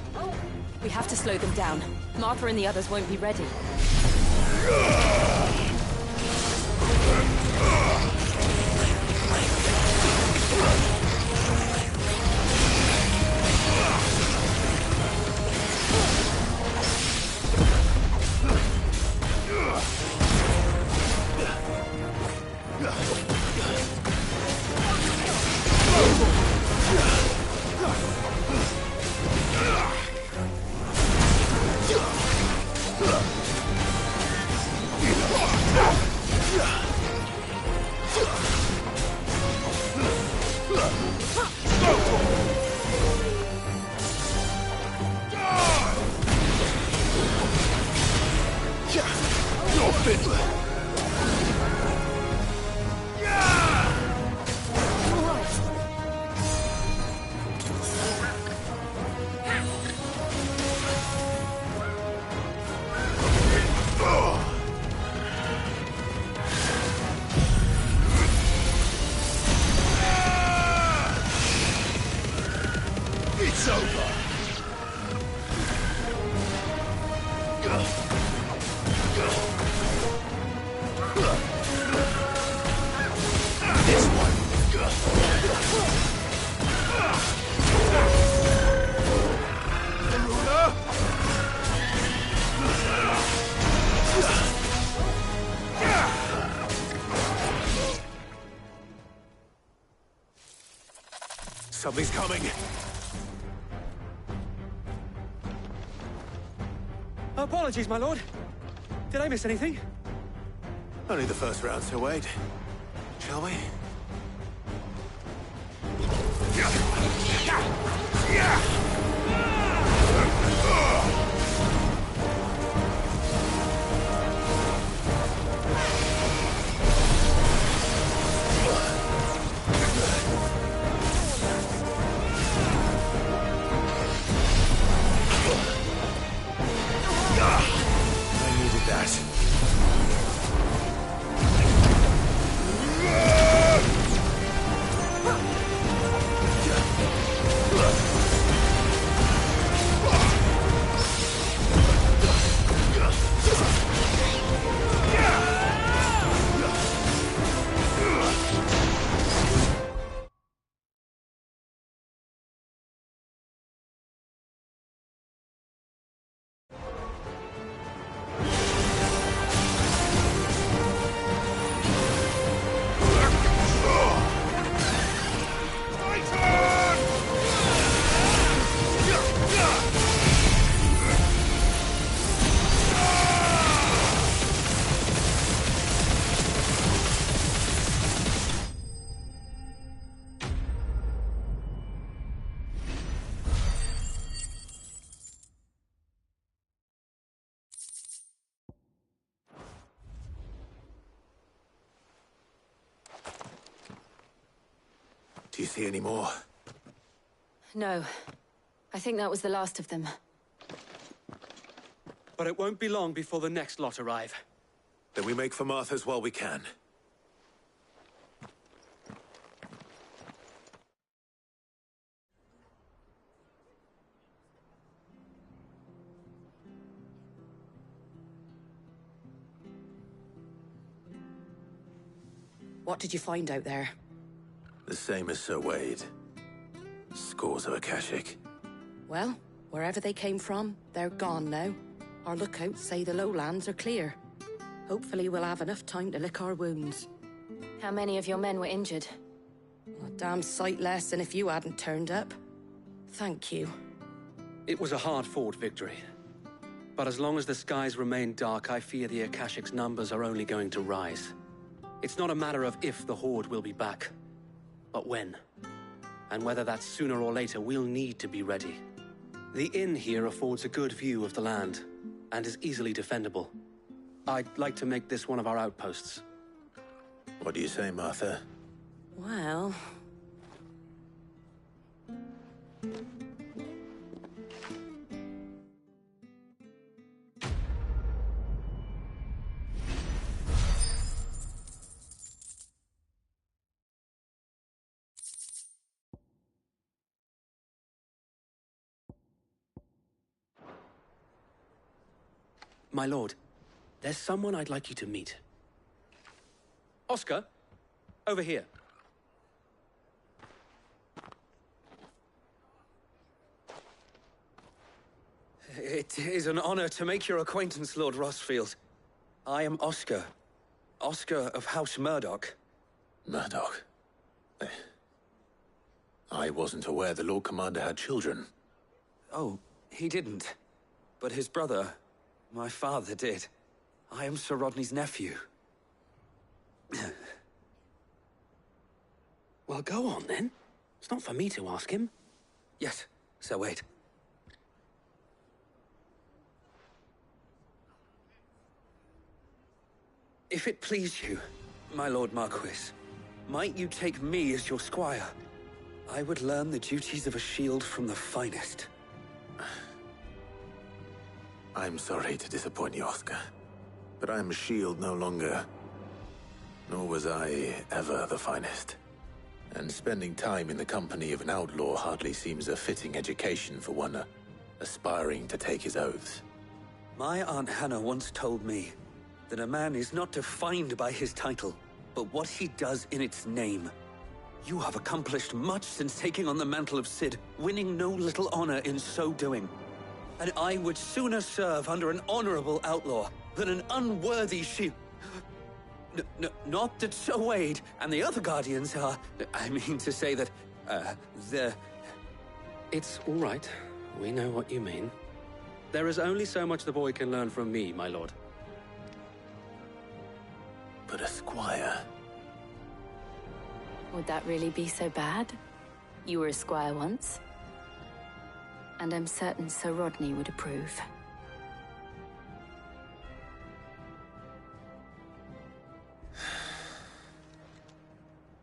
Speaker 3: We have to slow them down. Martha and the others won't be ready.
Speaker 11: It's over. This one. The ruler.
Speaker 12: Something's coming.
Speaker 22: Apologies, my lord. Did I miss anything?
Speaker 12: Only the first round, Sir Wade. Shall we?
Speaker 11: I needed that.
Speaker 12: you see any more?
Speaker 3: No. I think that was the last of them.
Speaker 22: But it won't be long before the next lot arrive.
Speaker 12: Then we make for Martha's while we can.
Speaker 21: What did you find out there?
Speaker 12: The same as Sir Wade. Scores of Akashic.
Speaker 21: Well, wherever they came from, they're gone now. Our lookouts say the lowlands are clear. Hopefully we'll have enough time to lick our wounds.
Speaker 3: How many of your men were injured?
Speaker 21: A damn sight less than if you hadn't turned up. Thank you.
Speaker 22: It was a hard-fought victory. But as long as the skies remain dark, I fear the Akashic's numbers are only going to rise. It's not a matter of if the Horde will be back, but when. And whether that's sooner or later, we'll need to be ready. The inn here affords a good view of the land, and is easily defendable. I'd like to make this one of our outposts.
Speaker 12: What do you say, Martha?
Speaker 21: Well...
Speaker 22: My lord, there's someone I'd like you to meet. Oscar, over here. It is an honor to make your acquaintance, Lord Rosfield. I am Oscar. Oscar of House Murdoch.
Speaker 12: Murdoch? I wasn't aware the Lord Commander had children.
Speaker 22: Oh, he didn't. But his brother, my father, did. I am Sir Rodney's nephew. Well, go on, then. It's not for me to ask him. Yes, Sir Wade. If it please you, my Lord Marquis, might you take me as your squire? I would learn the duties of a shield from the finest.
Speaker 12: I'm sorry to disappoint you, Oscar, but I'm a shield no longer. Nor was I ever the finest. And spending time in the company of an outlaw hardly seems a fitting education for one aspiring to take his oaths.
Speaker 22: My Aunt Hannah once told me that a man is not defined by his title, but what he does in its name. You have accomplished much since taking on the mantle of Cid, winning no little honor in so doing. And I would sooner serve under an honorable outlaw than an unworthy shield. Not that Sir Wade and the other Guardians are... I mean to say that, they're... It's all right. We know what you mean. There is only so much the boy can learn from me, my lord.
Speaker 12: But a squire...
Speaker 3: Would that really be so bad? You were a squire once. And I'm certain Sir Rodney would approve.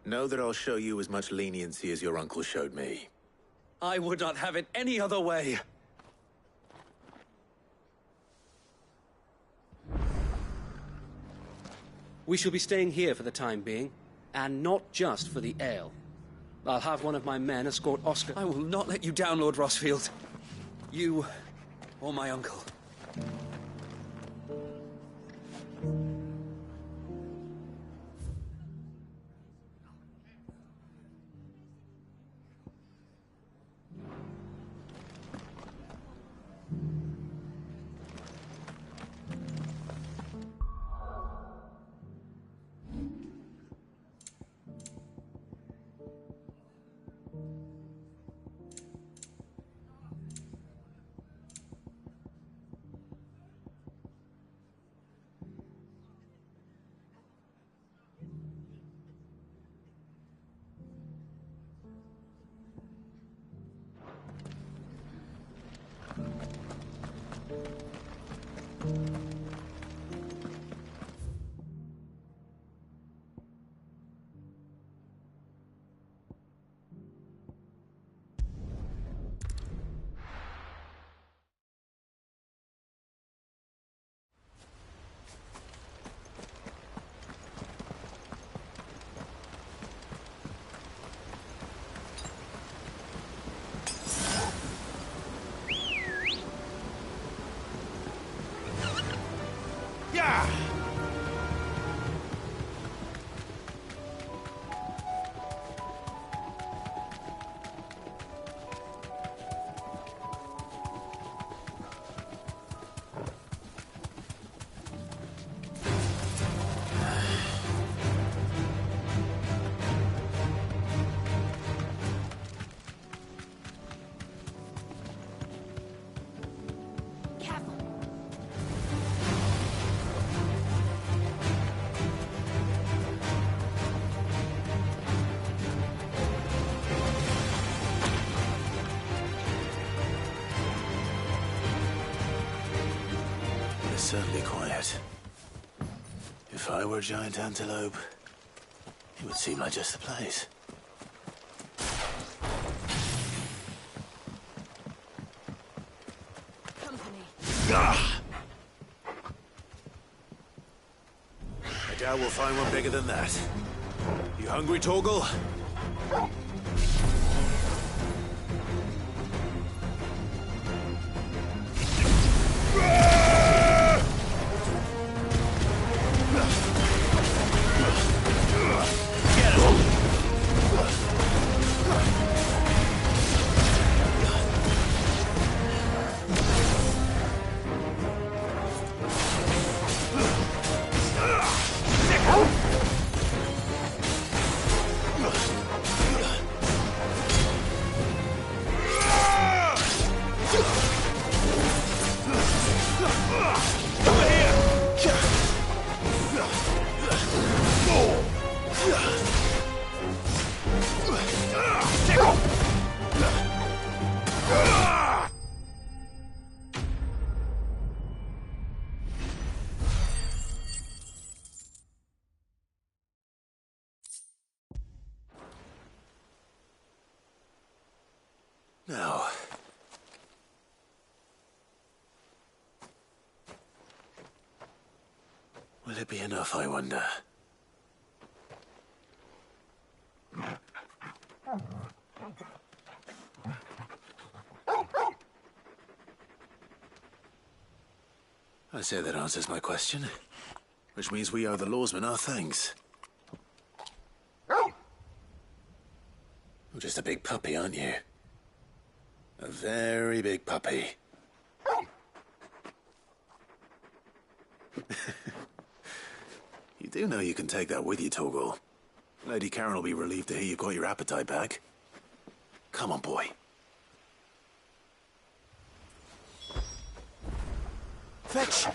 Speaker 12: Know that I'll show you as much leniency as your uncle showed me.
Speaker 22: I would not have it any other way. We shall be staying here for the time being, and not just for the ale. I'll have one of my men escort Oscar. I will not let you down, Lord Rosfield. You or my uncle.
Speaker 12: is certainly quiet. If I were Giant Antelope, it would seem like just the place.
Speaker 19: Company.
Speaker 12: I doubt we'll find one bigger than that. You hungry, Torgal? Now, will it be enough, I wonder? I say that answers my question, which means we owe the Lawsmen our thanks. You're just a big puppy, aren't you? A very big puppy. You do know you can take that with you, Torgal. Lady Karen will be relieved to hear you've got your appetite back. Come on, boy. Fetch!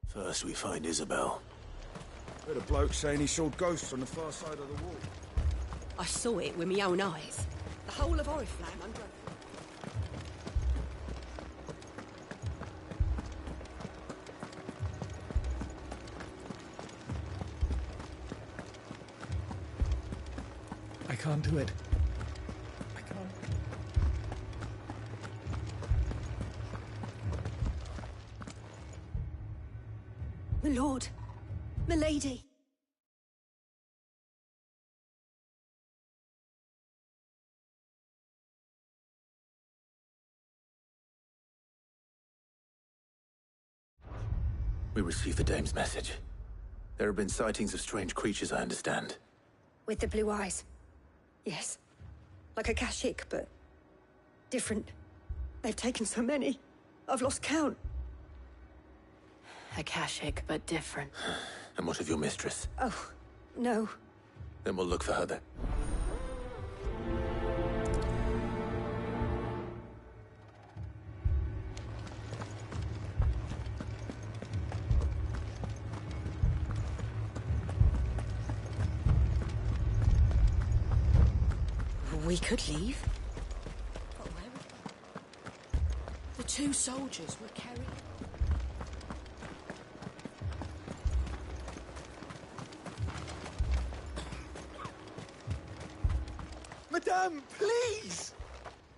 Speaker 12: First we find Isabel.
Speaker 20: Heard a bloke saying he saw ghosts on the far side of the wall.
Speaker 21: I saw it with my own eyes. The whole of Oriflamme under...
Speaker 1: I can't do it. I can't.
Speaker 21: My lord, my lady.
Speaker 12: We received the dame's message. There have been sightings of strange creatures, I understand.
Speaker 21: With the blue eyes. Yes. Like a Kashyyyk, but different. They've taken so many. I've lost count.
Speaker 3: A Kashyyyk, but different.
Speaker 12: And what of your mistress?
Speaker 21: Oh, no.
Speaker 12: Then we'll look for her then.
Speaker 21: We could leave. But where would... The two soldiers were carrying...
Speaker 4: Madame, please!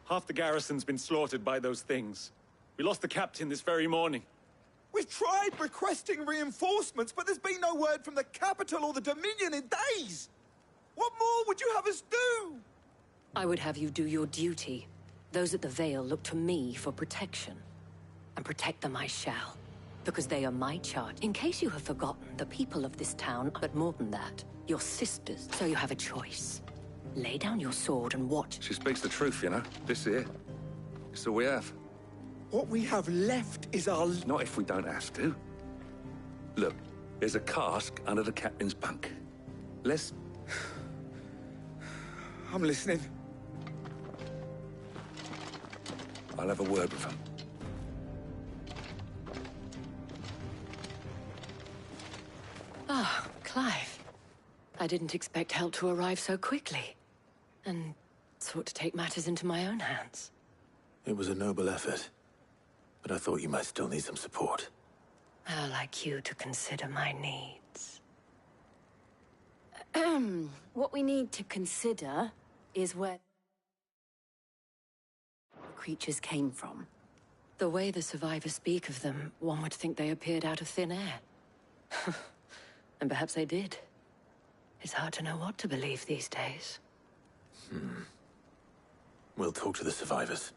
Speaker 4: Half the garrison's been slaughtered by those things. We lost the captain this very morning.
Speaker 23: We've tried requesting reinforcements, but there's been no word from the capital or the Dominion in days! What more would you have us do?
Speaker 21: I would have you do your duty. Those at the Vale look to me for protection. And protect them I shall. Because they are my charge. In case you have forgotten, the people of this town, but more than that, your sisters. So you have a choice. Lay down your sword and watch.
Speaker 7: She speaks the truth, you know. This here. It's all we have.
Speaker 23: What we have left is our...
Speaker 7: Not if we don't have to. Look, there's a cask under the captain's bunk. Let's...
Speaker 23: I'm listening.
Speaker 7: I'll have a word with him.
Speaker 3: Ah, Clive. I didn't expect help to arrive so quickly. And sought to take matters into my own hands.
Speaker 12: It was a noble effort. But I thought you might still need some support.
Speaker 3: I'd like you to consider my needs. What we need to consider is where the creatures came from. The way the survivors speak of them, one would think they appeared out of thin air. And perhaps they did. It's hard to know what to believe these days.
Speaker 12: We'll talk to the survivors.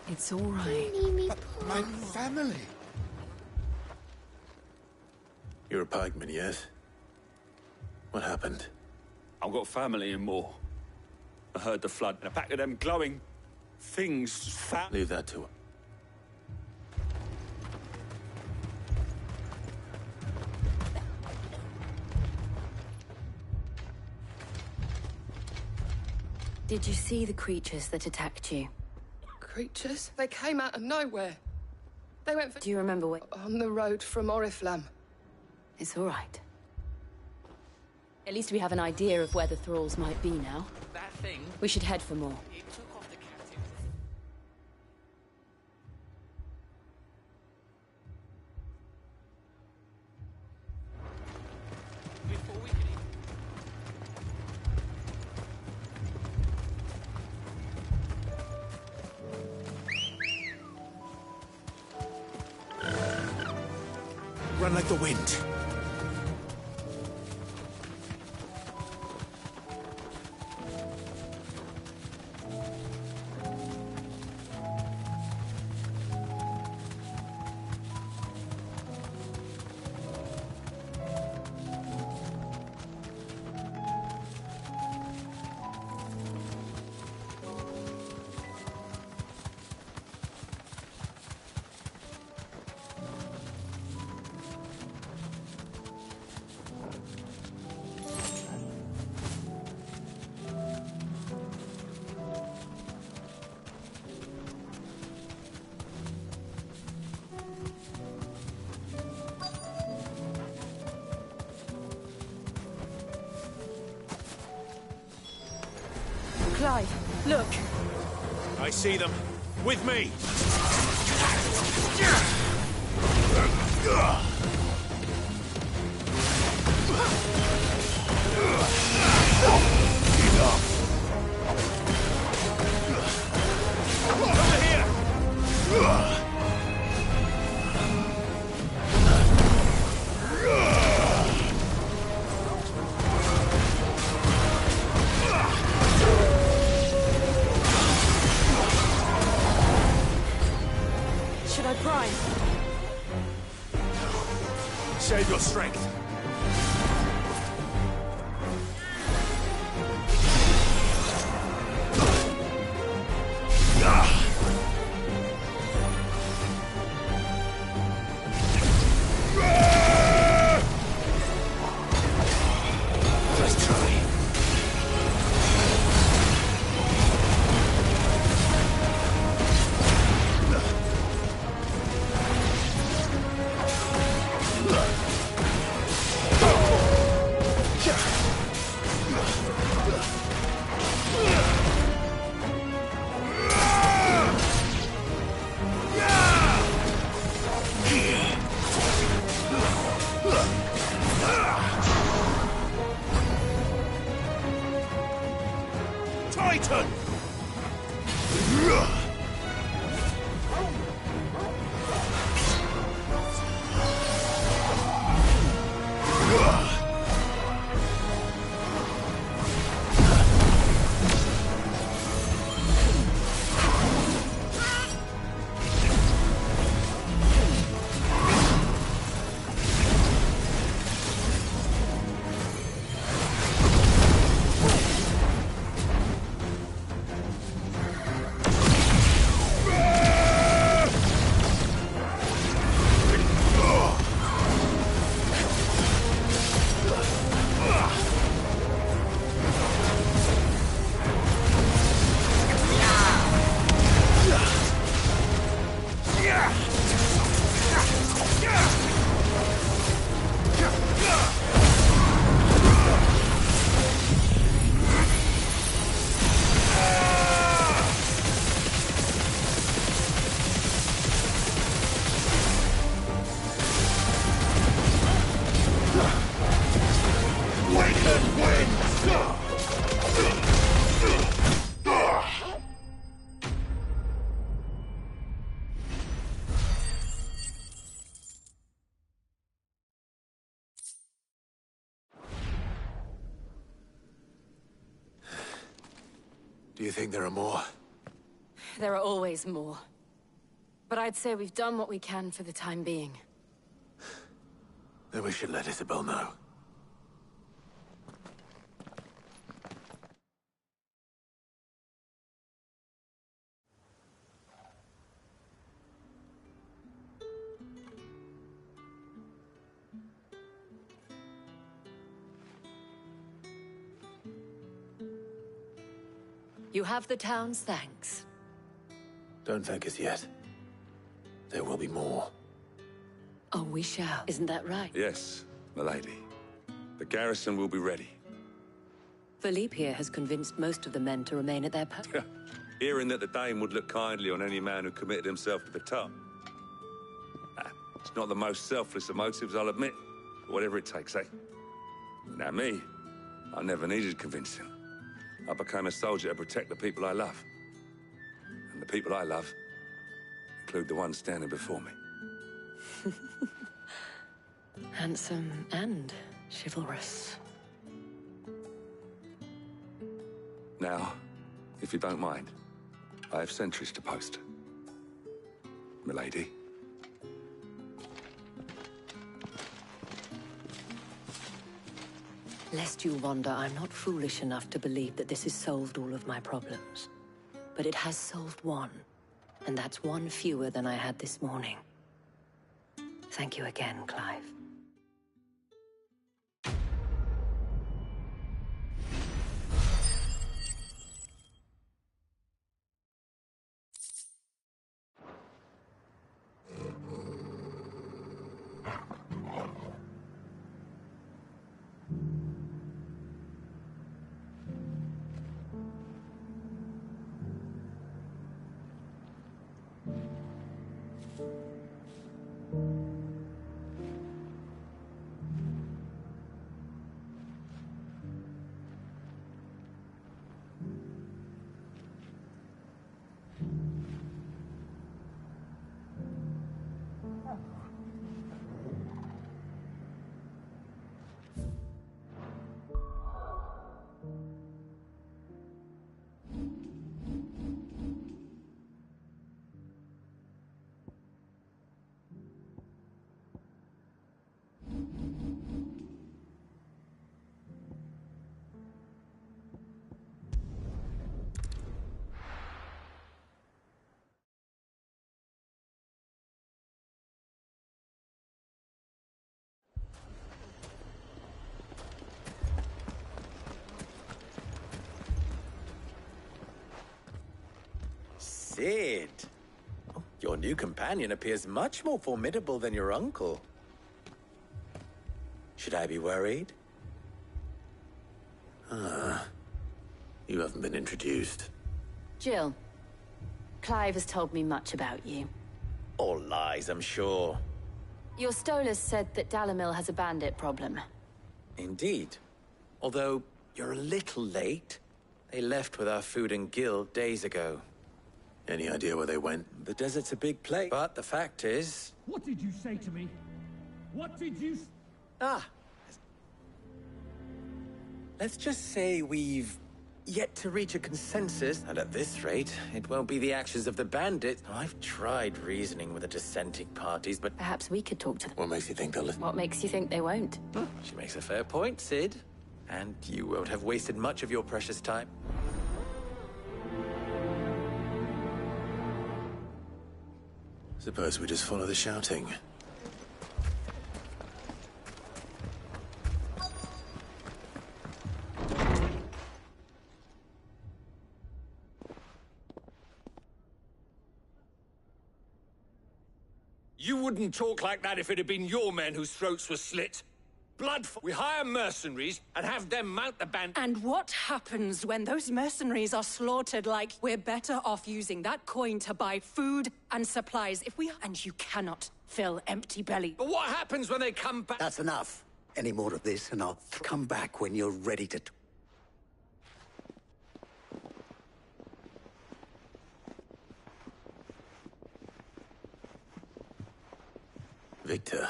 Speaker 3: It's all right.
Speaker 23: My family.
Speaker 12: You're a pikeman, yes? What happened?
Speaker 4: I've got family in Moor. I heard the flood and a pack of them glowing things
Speaker 12: Leave that to her.
Speaker 3: Did you see the creatures that attacked you?
Speaker 8: Creatures? They came out of nowhere. They went for...
Speaker 3: Do you remember where?
Speaker 8: On the road from Oriflamme.
Speaker 3: It's all right. At least we have an idea of where the thralls might be now.
Speaker 13: That thing...
Speaker 3: We should head for more.
Speaker 13: It took off the captain. Before we can...
Speaker 12: Run like the wind.
Speaker 18: Clive, look.
Speaker 2: I see them. With me! Over here!
Speaker 18: Should I prime?
Speaker 2: Save your strength.
Speaker 1: Let's try.
Speaker 2: Titan!
Speaker 12: Do you think there are more?
Speaker 18: There are always more. But I'd say we've done what we can for the time being.
Speaker 12: Then we should let Isabel know.
Speaker 3: You have the town's thanks.
Speaker 12: Don't thank us yet. There will be more.
Speaker 3: Oh, we shall. Isn't that right?
Speaker 7: Yes, milady. The garrison will be ready.
Speaker 3: Philippe here has convinced most of the men to remain at their post.
Speaker 7: Hearing that the Dane would look kindly on any man who committed himself to the top. It's not the most selfless of motives, I'll admit. But whatever it takes, eh? Now me, I never needed convincing. I became a soldier to protect the people I love. And the people I love include the ones standing before me.
Speaker 3: Handsome and chivalrous.
Speaker 7: Now, if you don't mind, I have sentries to post. Milady.
Speaker 3: Lest you wonder, I'm not foolish enough to believe that this has solved all of my problems. But it has solved one, and that's one fewer than I had this morning. Thank you again, Clive.
Speaker 6: Cid. Oh, your new companion appears much more formidable than your uncle. Should I be worried?
Speaker 12: You haven't been introduced.
Speaker 10: Jill, Clive has told me much about you.
Speaker 6: All lies, I'm sure.
Speaker 10: Your Stolas said that Dalamil has a bandit problem.
Speaker 6: Indeed. Although, you're a little late. They left with our food and guild days ago.
Speaker 12: Any idea where they went?
Speaker 6: The desert's a big place. But the fact is...
Speaker 17: What did you say to me? What did you...
Speaker 6: Let's just say we've yet to reach a consensus, and at this rate, it won't be the actions of the bandits. I've tried reasoning with the dissenting parties, but...
Speaker 10: Perhaps we could talk to them.
Speaker 12: What makes you think they'll listen?
Speaker 10: What makes you think they won't?
Speaker 6: She makes a fair point, Cid. And you won't have wasted much of your precious time.
Speaker 12: Suppose we just follow the shouting.
Speaker 2: You wouldn't talk like that if it had been your men whose throats were slit. We hire mercenaries and have them mount the band.
Speaker 24: And what happens when those mercenaries are slaughtered? Like, we're better off using that coin to buy food and supplies if we... And you cannot fill empty belly.
Speaker 2: But what happens when they come back?
Speaker 25: That's enough. Any more of this and I'll come back when you're ready to...
Speaker 12: Victor.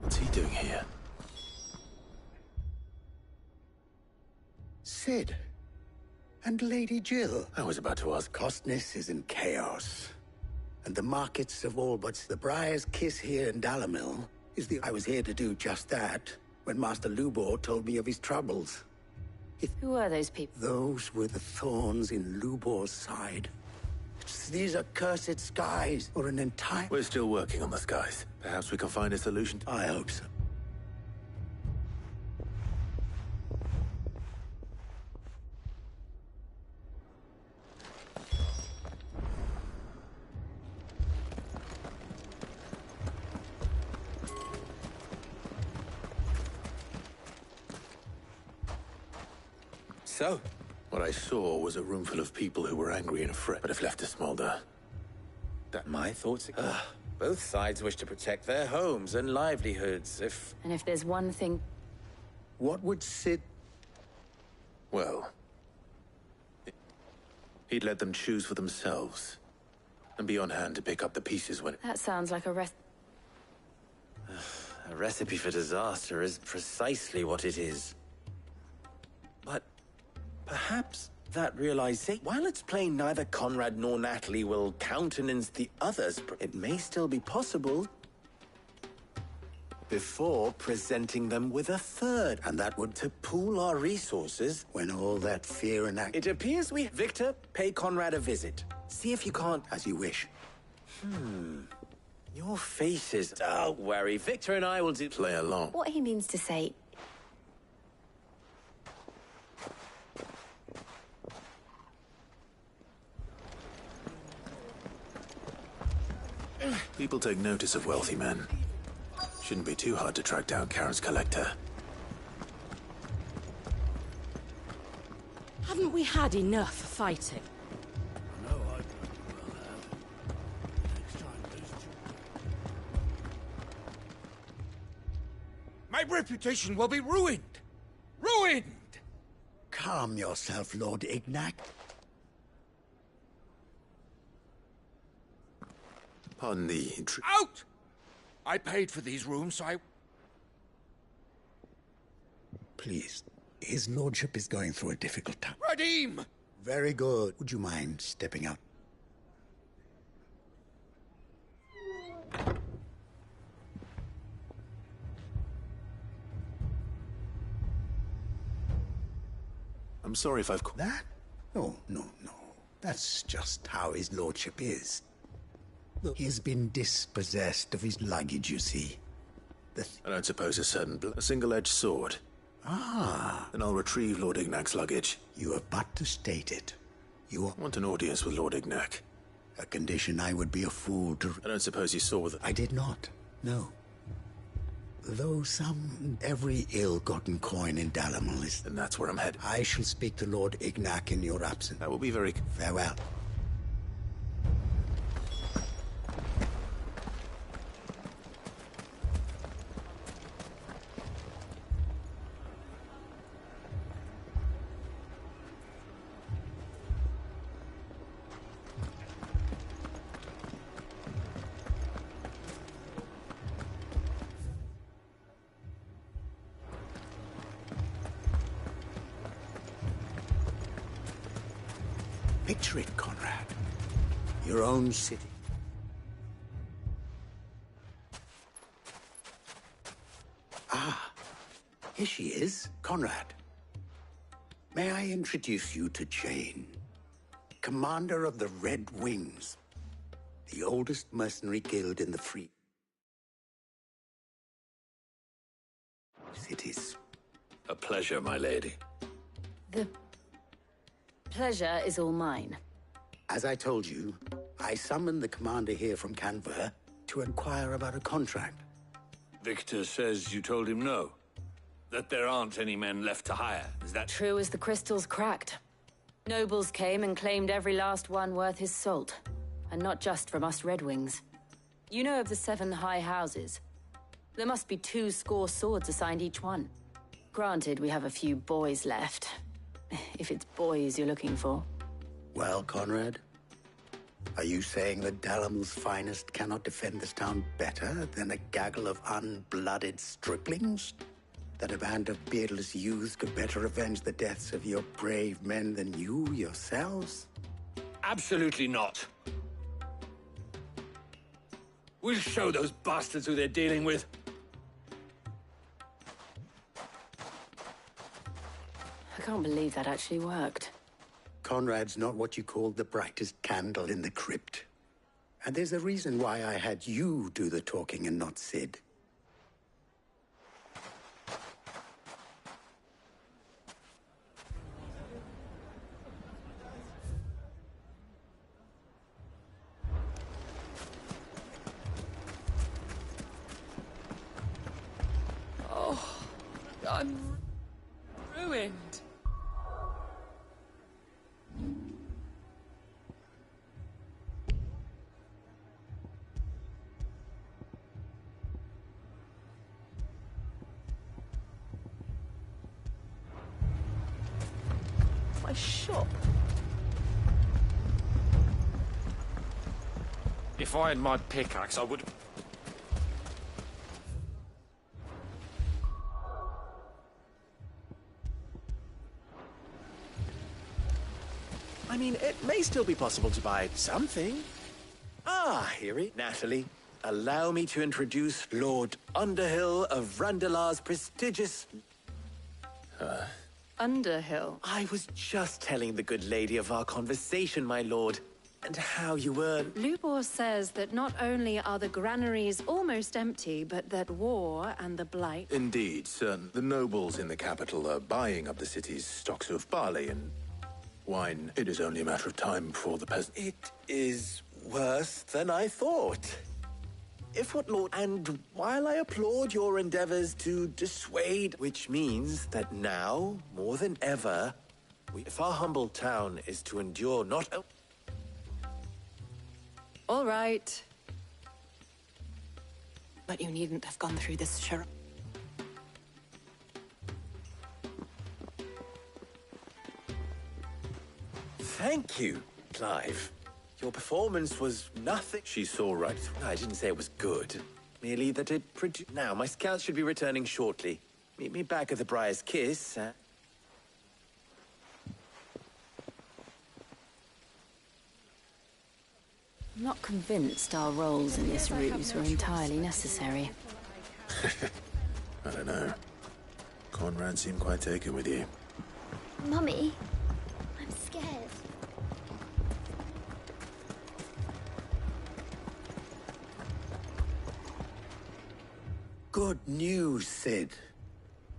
Speaker 12: What's he doing here?
Speaker 25: Cid. And Lady Jill.
Speaker 12: I was about to ask.
Speaker 25: Costness is in chaos. And the markets of all but the Briar's Kiss here in Dalamil is the... I was here to do just that when Master Lubor told me of his troubles.
Speaker 10: Who are those people?
Speaker 25: Those were the thorns in Lubor's side. These are cursed skies, or an entire...
Speaker 12: We're still working on the skies. Perhaps we can find a solution.
Speaker 25: I hope so.
Speaker 6: So?
Speaker 12: What I saw was a room full of people who were angry and afraid, but have left to smolder.
Speaker 6: My thoughts... both sides wish to protect their homes and livelihoods, if...
Speaker 10: And if there's one thing...
Speaker 25: What would Cid...
Speaker 12: Well... He'd let them choose for themselves. And be on hand to pick up the pieces when...
Speaker 10: That sounds like
Speaker 6: A recipe for disaster is precisely what it is. But... perhaps that realization, while it's plain neither Conrad nor Natalie will countenance the others, it may still be possible before presenting them with a third. And that would to pool our resources.
Speaker 25: When all that fear and
Speaker 6: It appears we... Victor, pay Conrad a visit. See if you can't...
Speaker 25: As you wish.
Speaker 6: Your faces... Don't worry, Victor and I will do...
Speaker 12: Play along.
Speaker 15: What he means to say...
Speaker 12: People take notice of wealthy men. Shouldn't be too hard to track down Karen's collector.
Speaker 18: Haven't we had enough fighting?
Speaker 23: My reputation will be ruined! Ruined!
Speaker 25: Calm yourself, Lord Ignac.
Speaker 12: Pardon the...
Speaker 23: Out! I paid for these rooms,
Speaker 25: Please. His lordship is going through a difficult time.
Speaker 23: Radim!
Speaker 25: Very good. Would you mind stepping out?
Speaker 12: I'm sorry if I've...
Speaker 25: That? No. That's just how his lordship is. Look, he's been dispossessed of his luggage, you see.
Speaker 12: I don't suppose a single-edged sword.
Speaker 25: Ah.
Speaker 12: Then I'll retrieve Lord Ignac's luggage.
Speaker 25: You have but to state it. You
Speaker 12: want an audience with Lord Ignac.
Speaker 25: A condition I would be a fool to...
Speaker 12: I don't suppose you saw that.
Speaker 25: I did not, no. Though every ill-gotten coin in Dalamil is...
Speaker 12: And that's where I'm headed.
Speaker 25: I shall speak to Lord Ignac in your absence.
Speaker 12: That will be very...
Speaker 25: Farewell. Picture it, Conrad. Your own city. Ah, here she is, Conrad. May I introduce you to Jane, commander of the Red Wings, the oldest mercenary guild in the Free Cities.
Speaker 12: A pleasure, my lady.
Speaker 10: The pleasure is all mine.
Speaker 25: As I told you, I summoned the commander here from Canver to inquire about a contract.
Speaker 2: Victor says you told him no. That there aren't any men left to hire. Is that
Speaker 10: true as the crystals cracked? Nobles came and claimed every last one worth his salt. And not just from us Red Wings. You know of the 7 high houses. There must be 2 swords assigned each one. Granted, we have a few boys left. If it's boys you're looking for.
Speaker 25: Well, Conrad, are you saying that Dalamil's finest cannot defend this town better than a gaggle of unblooded striplings? That a band of beardless youths could better avenge the deaths of your brave men than you yourselves?
Speaker 2: Absolutely not. We'll show those bastards who they're dealing with.
Speaker 10: I can't believe that actually worked.
Speaker 25: Conrad's not what you call the brightest candle in the crypt. And there's a reason why I had you do the talking and not Sid.
Speaker 8: Oh, I'm ruined. My shop.
Speaker 2: If I had my pickaxe, I would...
Speaker 6: I mean, it may still be possible to buy something. Ah, here it. Natalie, allow me to introduce Lord Underhill of Randalar's prestigious...
Speaker 24: Underhill?
Speaker 6: I was just telling the good lady of our conversation, my lord, and how you were...
Speaker 24: Lubor says that not only are the granaries almost empty, but that war and the Blight...
Speaker 12: Indeed, sir. The nobles in the capital are buying up the city's stocks of barley and wine. It is only a matter of time before the peasants...
Speaker 6: It is worse than I thought. If what Lord... And while I applaud your endeavors to dissuade, which means that now, more than ever, if our humble town is to endure not...
Speaker 24: All right. But you needn't have gone through this, Sheriff.
Speaker 6: Thank you, Clive. Your performance was nothing. She saw right. I didn't say it was good. Merely that it produced... Now, my scouts should be returning shortly. Meet me back at the Briar's Kiss.
Speaker 10: I'm not convinced our roles in this ruse were entirely necessary.
Speaker 12: I don't know. Conrad seemed quite taken with you.
Speaker 15: Mummy, I'm scared.
Speaker 25: Good news, Sid.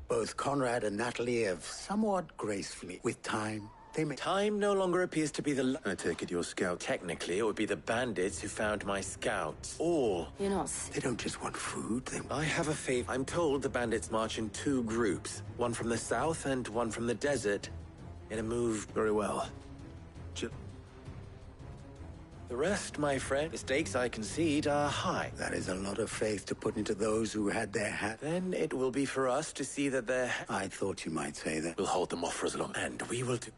Speaker 25: Both Conrad and Natalie have somewhat gracefully. With time, They may...
Speaker 6: Time no longer appears to be the...
Speaker 12: I take it your scout...
Speaker 6: Technically, it would be the bandits who found my scouts. All.
Speaker 10: You're not...
Speaker 25: They don't just want food, they...
Speaker 6: I have a favor. I'm told the bandits march in 2 groups. One from the south and one from the desert. In a move...
Speaker 12: Very well.
Speaker 6: The rest, my friend, the stakes I concede are high.
Speaker 25: That is a lot of faith to put into those who had their hat.
Speaker 6: Then it will be for us to see that their...
Speaker 25: I thought you might say that.
Speaker 12: We'll hold them off for as long.
Speaker 6: And we will do...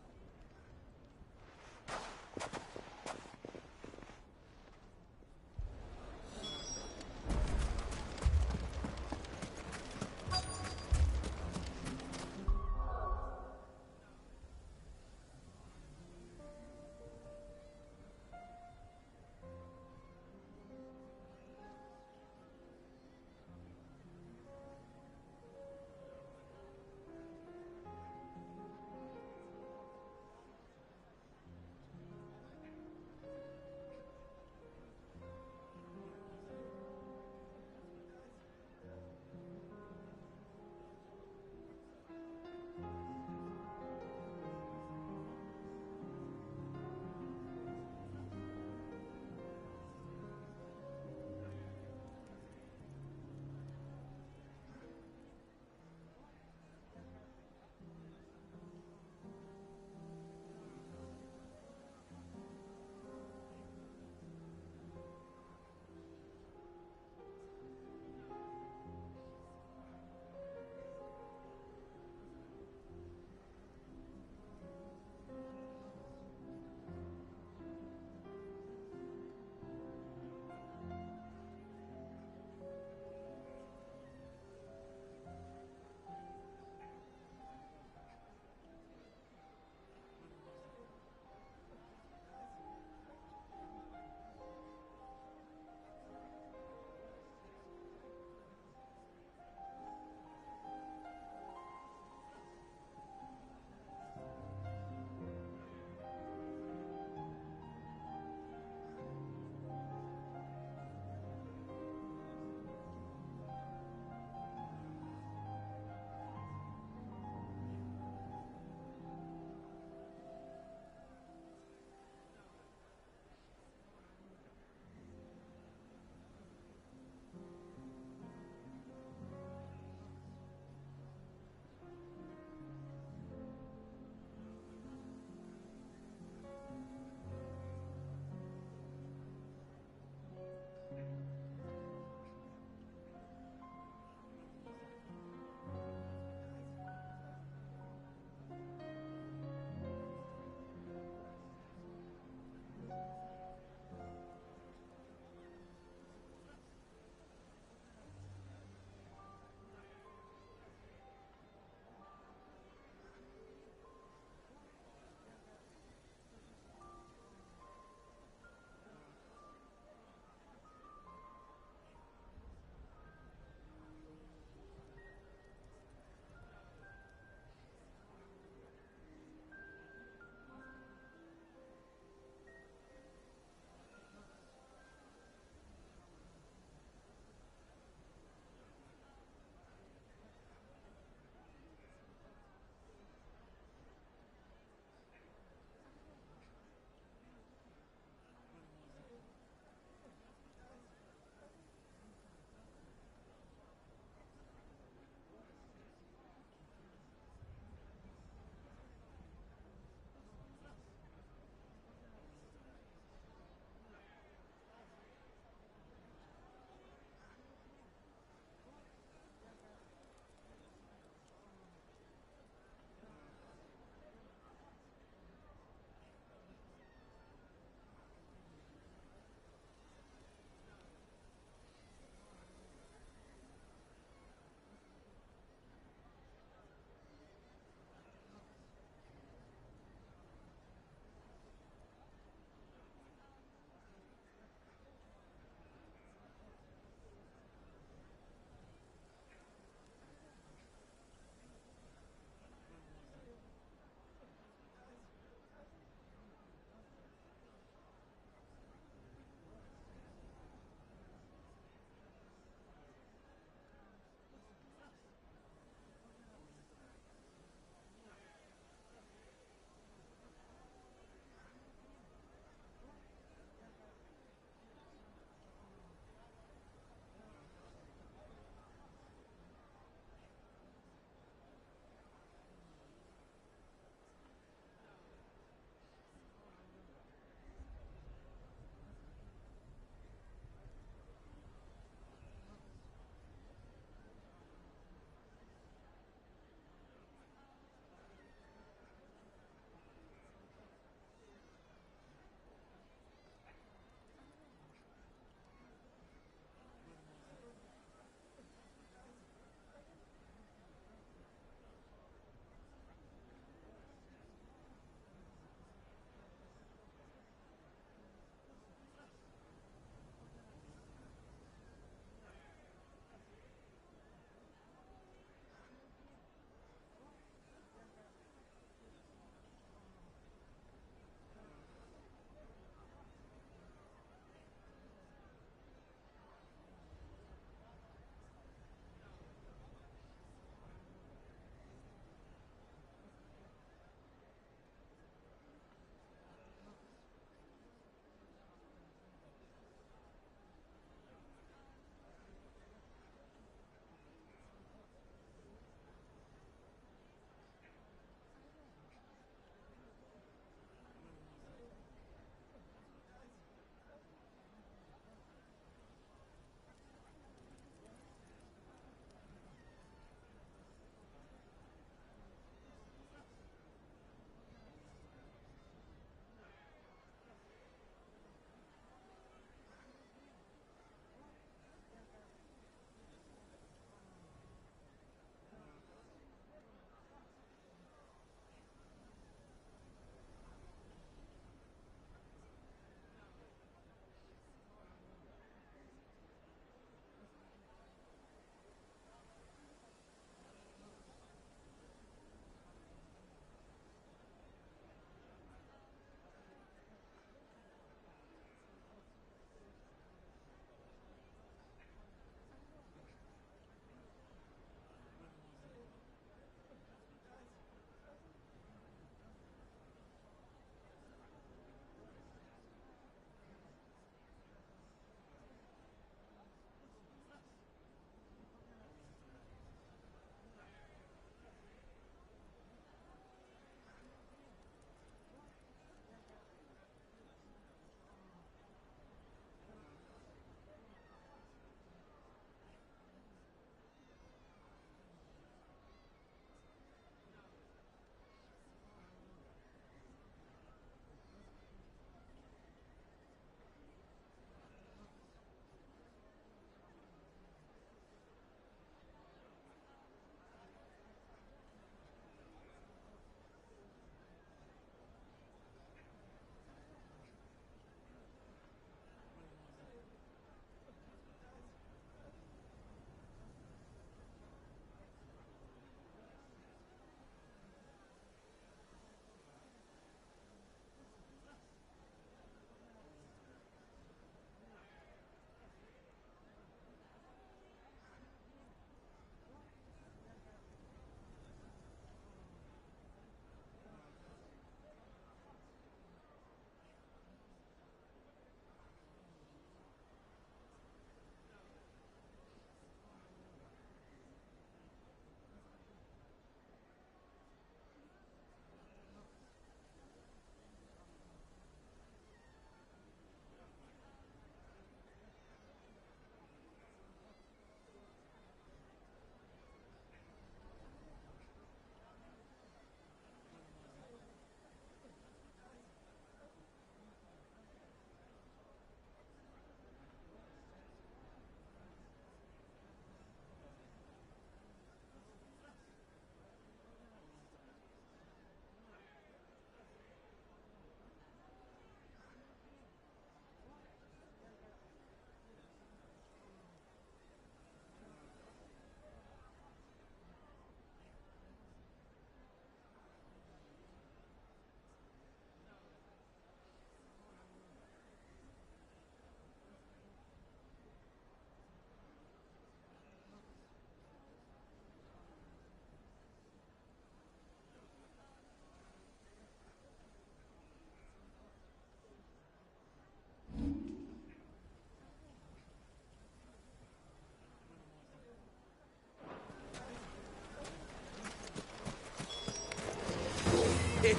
Speaker 1: Or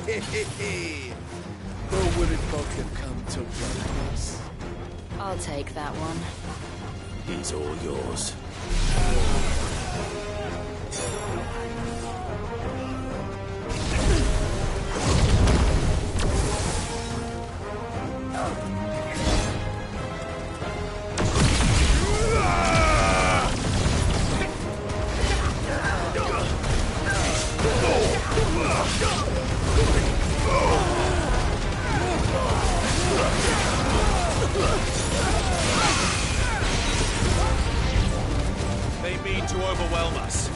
Speaker 1: would it both have come to blows?
Speaker 10: I'll take that one.
Speaker 1: He's all yours. They mean to overwhelm us.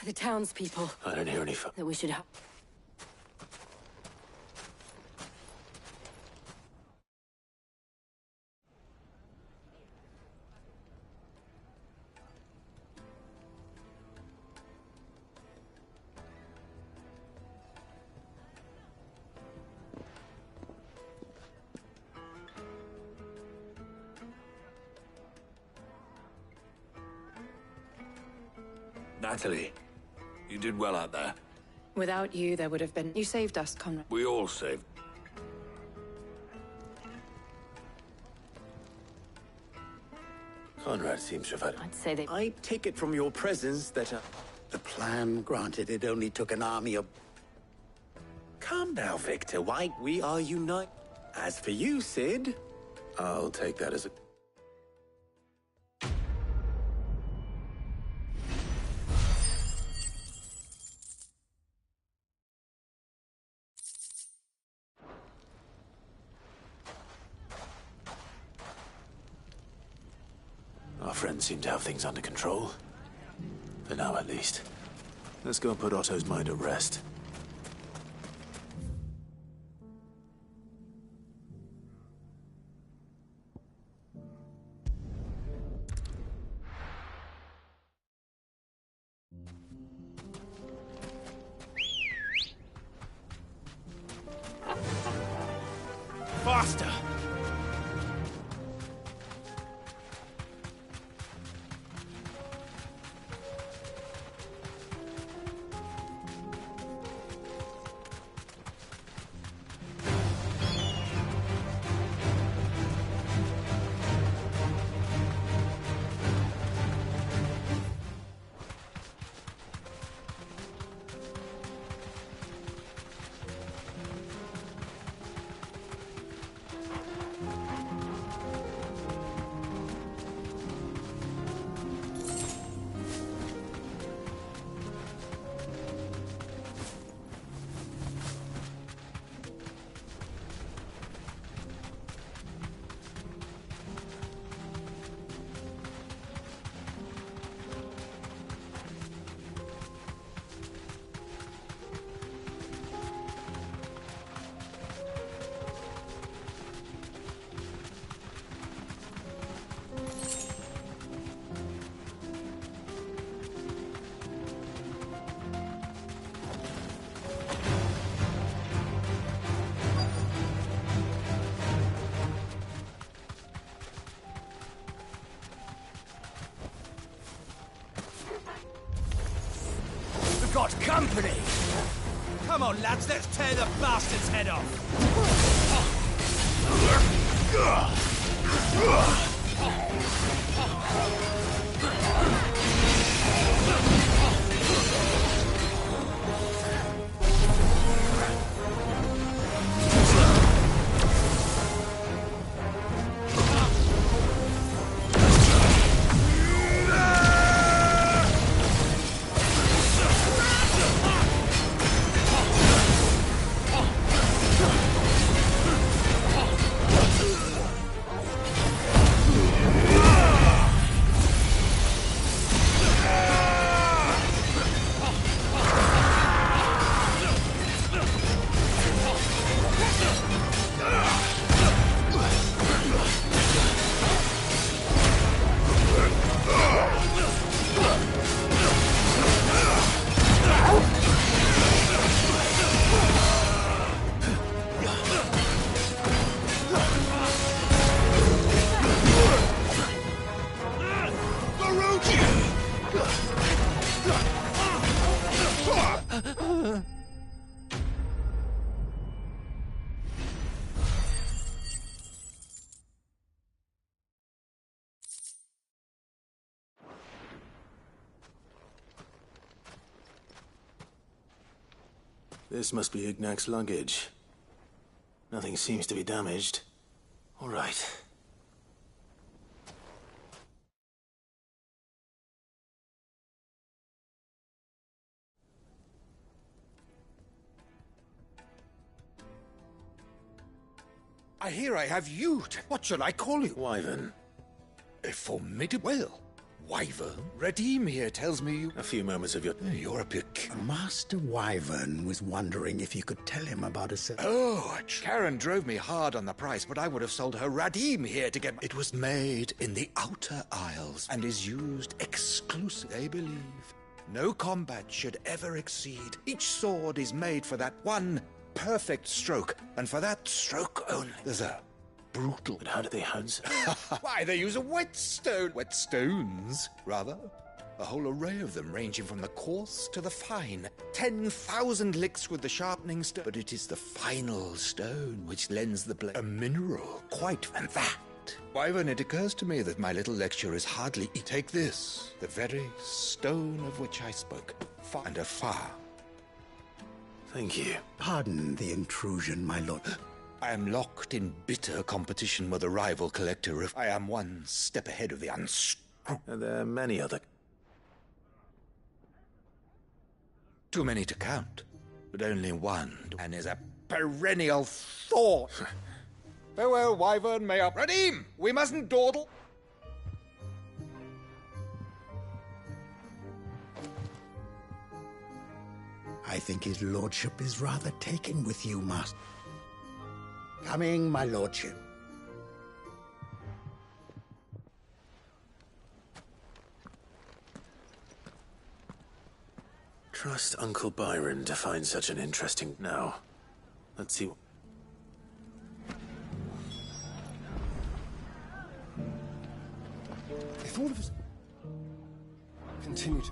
Speaker 21: The townspeople.
Speaker 1: I don't hear any phone.
Speaker 21: That we should help.
Speaker 2: Natalie, you did well out there.
Speaker 24: Without you, there would have been... You saved us, Conrad.
Speaker 2: We all saved.
Speaker 1: Conrad seems to have had...
Speaker 21: I'd say they...
Speaker 6: I take it from your presence that
Speaker 25: The plan, granted, it only took an army of...
Speaker 6: Calm now, Victor. Why, we are united. As for you, Sid...
Speaker 1: I'll take that as a...
Speaker 12: friends seem to have things under control. For now, at least. Let's go and put Otto's mind at rest.
Speaker 20: Faster!
Speaker 5: Got company! Come on, lads, let's tear the bastard's head off!
Speaker 12: This must be Ignac's luggage. Nothing seems to be damaged. All right.
Speaker 5: I hear I have you. What shall I call you?
Speaker 12: Wyvern.
Speaker 5: A formidable Wyvern? Redeem here tells me you...
Speaker 12: A few moments of your...
Speaker 5: You're a bit...
Speaker 25: Master Wyvern was wondering if you could tell him about a...
Speaker 5: Oh, Karen drove me hard on the price, but I would have sold her Radim here to get... It was made in the Outer Isles and is used exclusively, I believe. No combat should ever exceed. Each sword is made for that one perfect stroke, and for that stroke only. There's a brutal...
Speaker 12: But how do they hunt?
Speaker 5: Why, they use a whetstone. Whetstones, rather. A whole array of them, ranging from the coarse to the fine. 10,000 licks with the sharpening stone. But it is the final stone which lends the blade a mineral, quite, and that. Wyvern, it occurs to me that my little lecture is hardly... Take this, the very stone of which I spoke, far and afar.
Speaker 12: Thank you.
Speaker 25: Pardon the intrusion, my lord.
Speaker 5: I am locked in bitter competition with a rival collector of... I am one step ahead of the
Speaker 12: And there are many other...
Speaker 5: Too many to count, but only one, and is a perennial thought. Farewell, Wyvern, may up. Radim! We mustn't dawdle.
Speaker 25: I think his lordship is rather taken with you, master. Coming, my lordship.
Speaker 12: Trust Uncle Byron to find such an interesting... Now, let's see...
Speaker 1: If all of us continue to...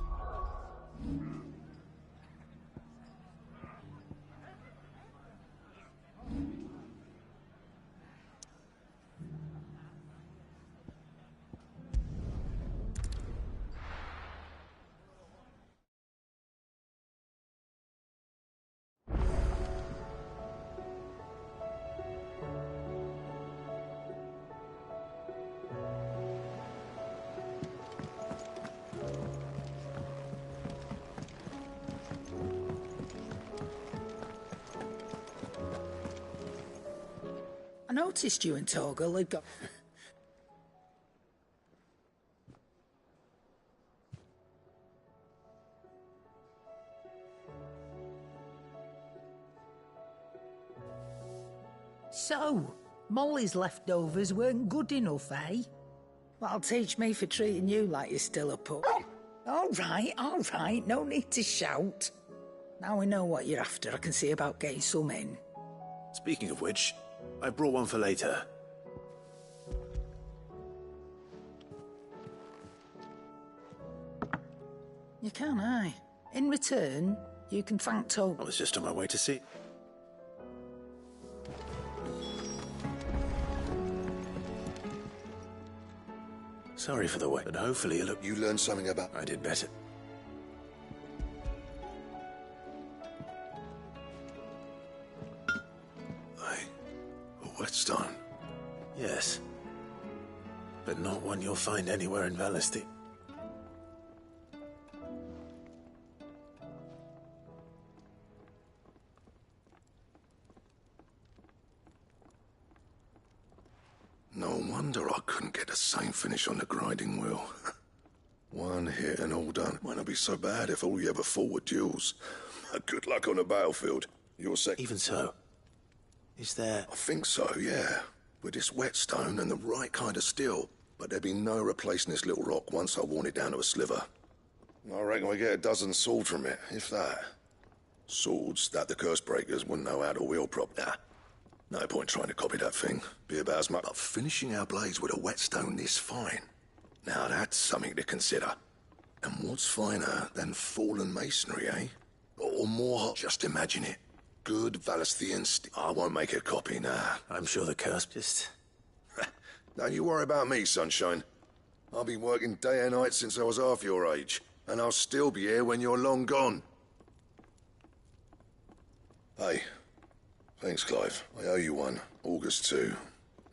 Speaker 9: I noticed you and Torgal had got... So, Molly's leftovers weren't good enough, eh? That'll teach me for treating you like you're still a pup. All right, no need to shout. Now we know what you're after, I can see about getting some in.
Speaker 12: Speaking of which, I brought one for later.
Speaker 9: You can, aye. In return, you can thank Torgal.
Speaker 12: I was just on my way to see... Sorry for the wait, but hopefully
Speaker 11: You learned something about...
Speaker 12: I did better.
Speaker 11: A whetstone?
Speaker 12: Yes. But not one you'll find anywhere in Valesty.
Speaker 11: No wonder I couldn't get the same finish on the grinding wheel. One hit and all done. Might not be so bad if all you ever fought were duels. Good luck on the battlefield. You're second.
Speaker 12: Even so, is there...
Speaker 11: I think so, yeah. With this whetstone and the right kind of steel. But there'd be no replacing this little rock once I worn it down to a sliver. I reckon we get a dozen swords from it, if that. Swords that the curse breakers wouldn't know how to wield properly. No point trying to copy that thing. Be about as much. But finishing our blades with a whetstone this fine. Now that's something to consider. And what's finer than fallen masonry, eh? Or more, just imagine it. Good Valesthian I won't make a copy, nah.
Speaker 12: I'm sure the curse just...
Speaker 11: Don't you worry about me, sunshine. I've been working day and night since I was half your age. And I'll still be here when you're long gone. Hey. Thanks, Clive. I owe you one. August 2.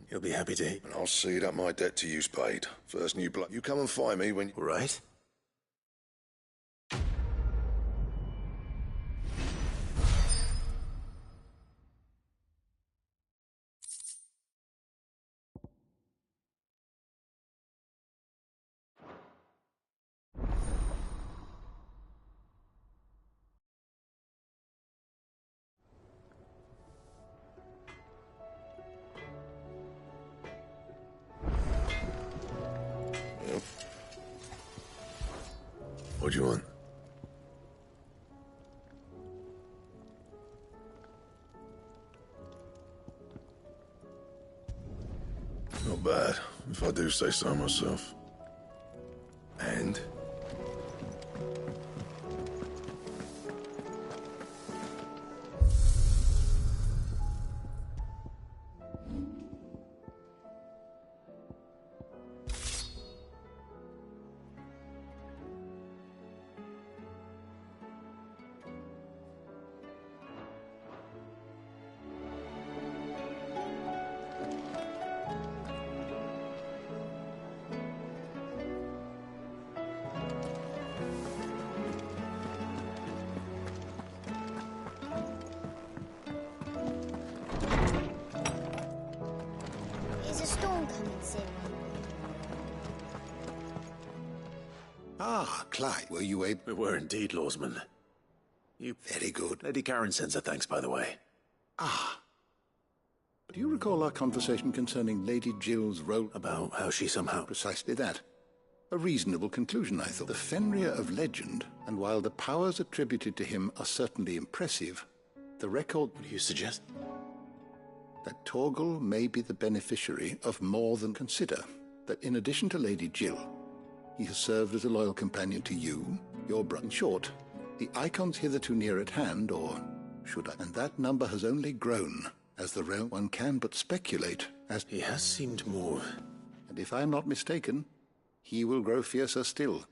Speaker 12: You'll be happy to...
Speaker 11: And I'll see that my debt to you's paid. First new blood. You come and find me when...
Speaker 12: All right.
Speaker 11: What do you want? Not bad, if I do say so myself. And? Ah, Clyde, were you able...
Speaker 12: We were indeed, Lawsman. You...
Speaker 11: Very good.
Speaker 12: Lady Karen sends her thanks, by the way.
Speaker 11: Ah. Do you recall our conversation concerning Lady Jill's role?
Speaker 12: About how she somehow...
Speaker 11: Precisely that. A reasonable conclusion, I thought. The Fenrir of legend, and while the powers attributed to him are certainly impressive, the record...
Speaker 12: What do you suggest?
Speaker 11: That Torgal may be the beneficiary of more than consider. That in addition to Lady Jill, he has served as a loyal companion to you, your brother. In short, the icons hitherto near at hand, or should I... And that number has only grown, as the realm one can but speculate as...
Speaker 12: He has seemed more...
Speaker 11: And if I am not mistaken, he will grow fiercer still.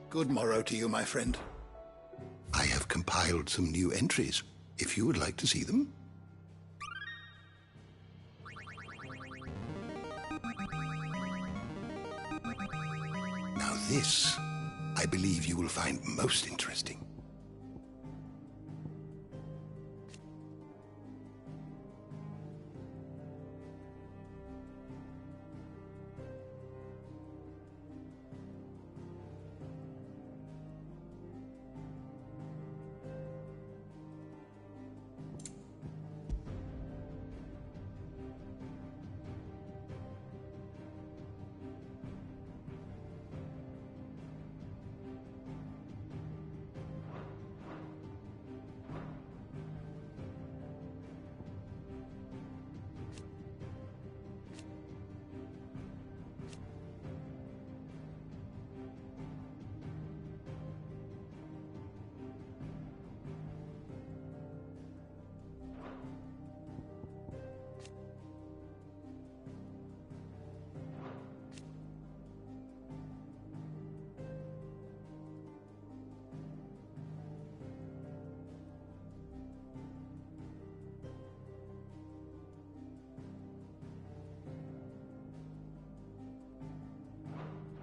Speaker 11: Good morrow to you, my friend. I have compiled some new entries, if you would like to see them. Now this, I believe you will find most interesting.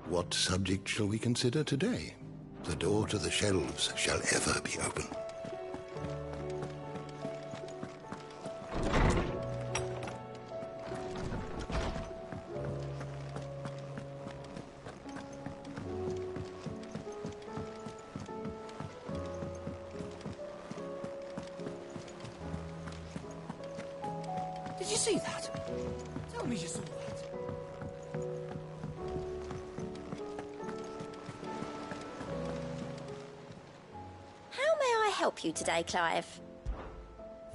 Speaker 11: What subject shall we consider today? The door to the shelves shall ever be open.
Speaker 17: Did you see that? Tell me you saw that.
Speaker 15: Help you today, Clive?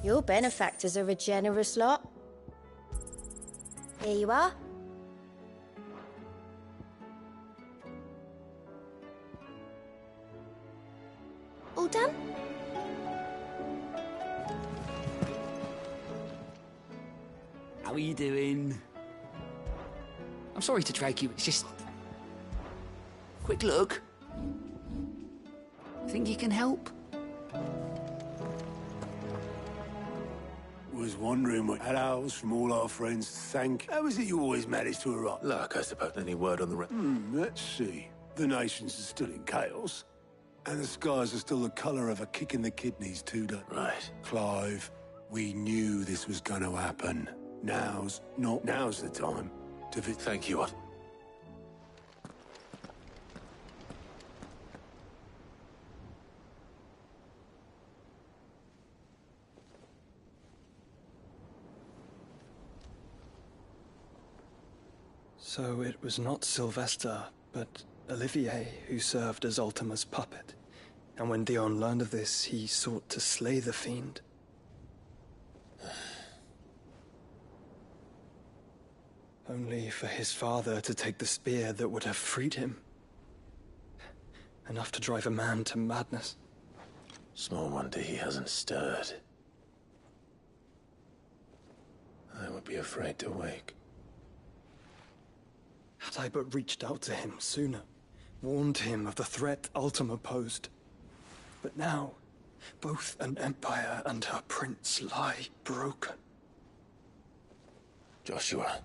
Speaker 15: Your benefactors are a generous lot. Here you are. All done?
Speaker 13: How are you doing? I'm sorry to drag you, it's just... Quick look. Think you can help?
Speaker 4: Was wondering what allows from all our friends to thank. How is it you always manage to erupt?
Speaker 12: Luck, I suppose. Any word on the...
Speaker 4: Let's see. The nations are still in chaos. And the skies are still the colour of a kick in the kidneys too, don't they?
Speaker 12: Right.
Speaker 4: Clive, we knew this was going to happen. Now's the time to...
Speaker 12: Thank you, what?
Speaker 1: So it was not Sylvester, but Olivier who served as Ultima's puppet. And when Dion learned of this, he sought to slay the fiend. Only for his father to take the spear that would have freed him. Enough to drive a man to madness.
Speaker 12: Small wonder he hasn't stirred. I would be afraid to wake.
Speaker 1: Had I but reached out to him sooner, warned him of the threat Ultima posed. But now, both an empire and her prince lie broken.
Speaker 12: Joshua,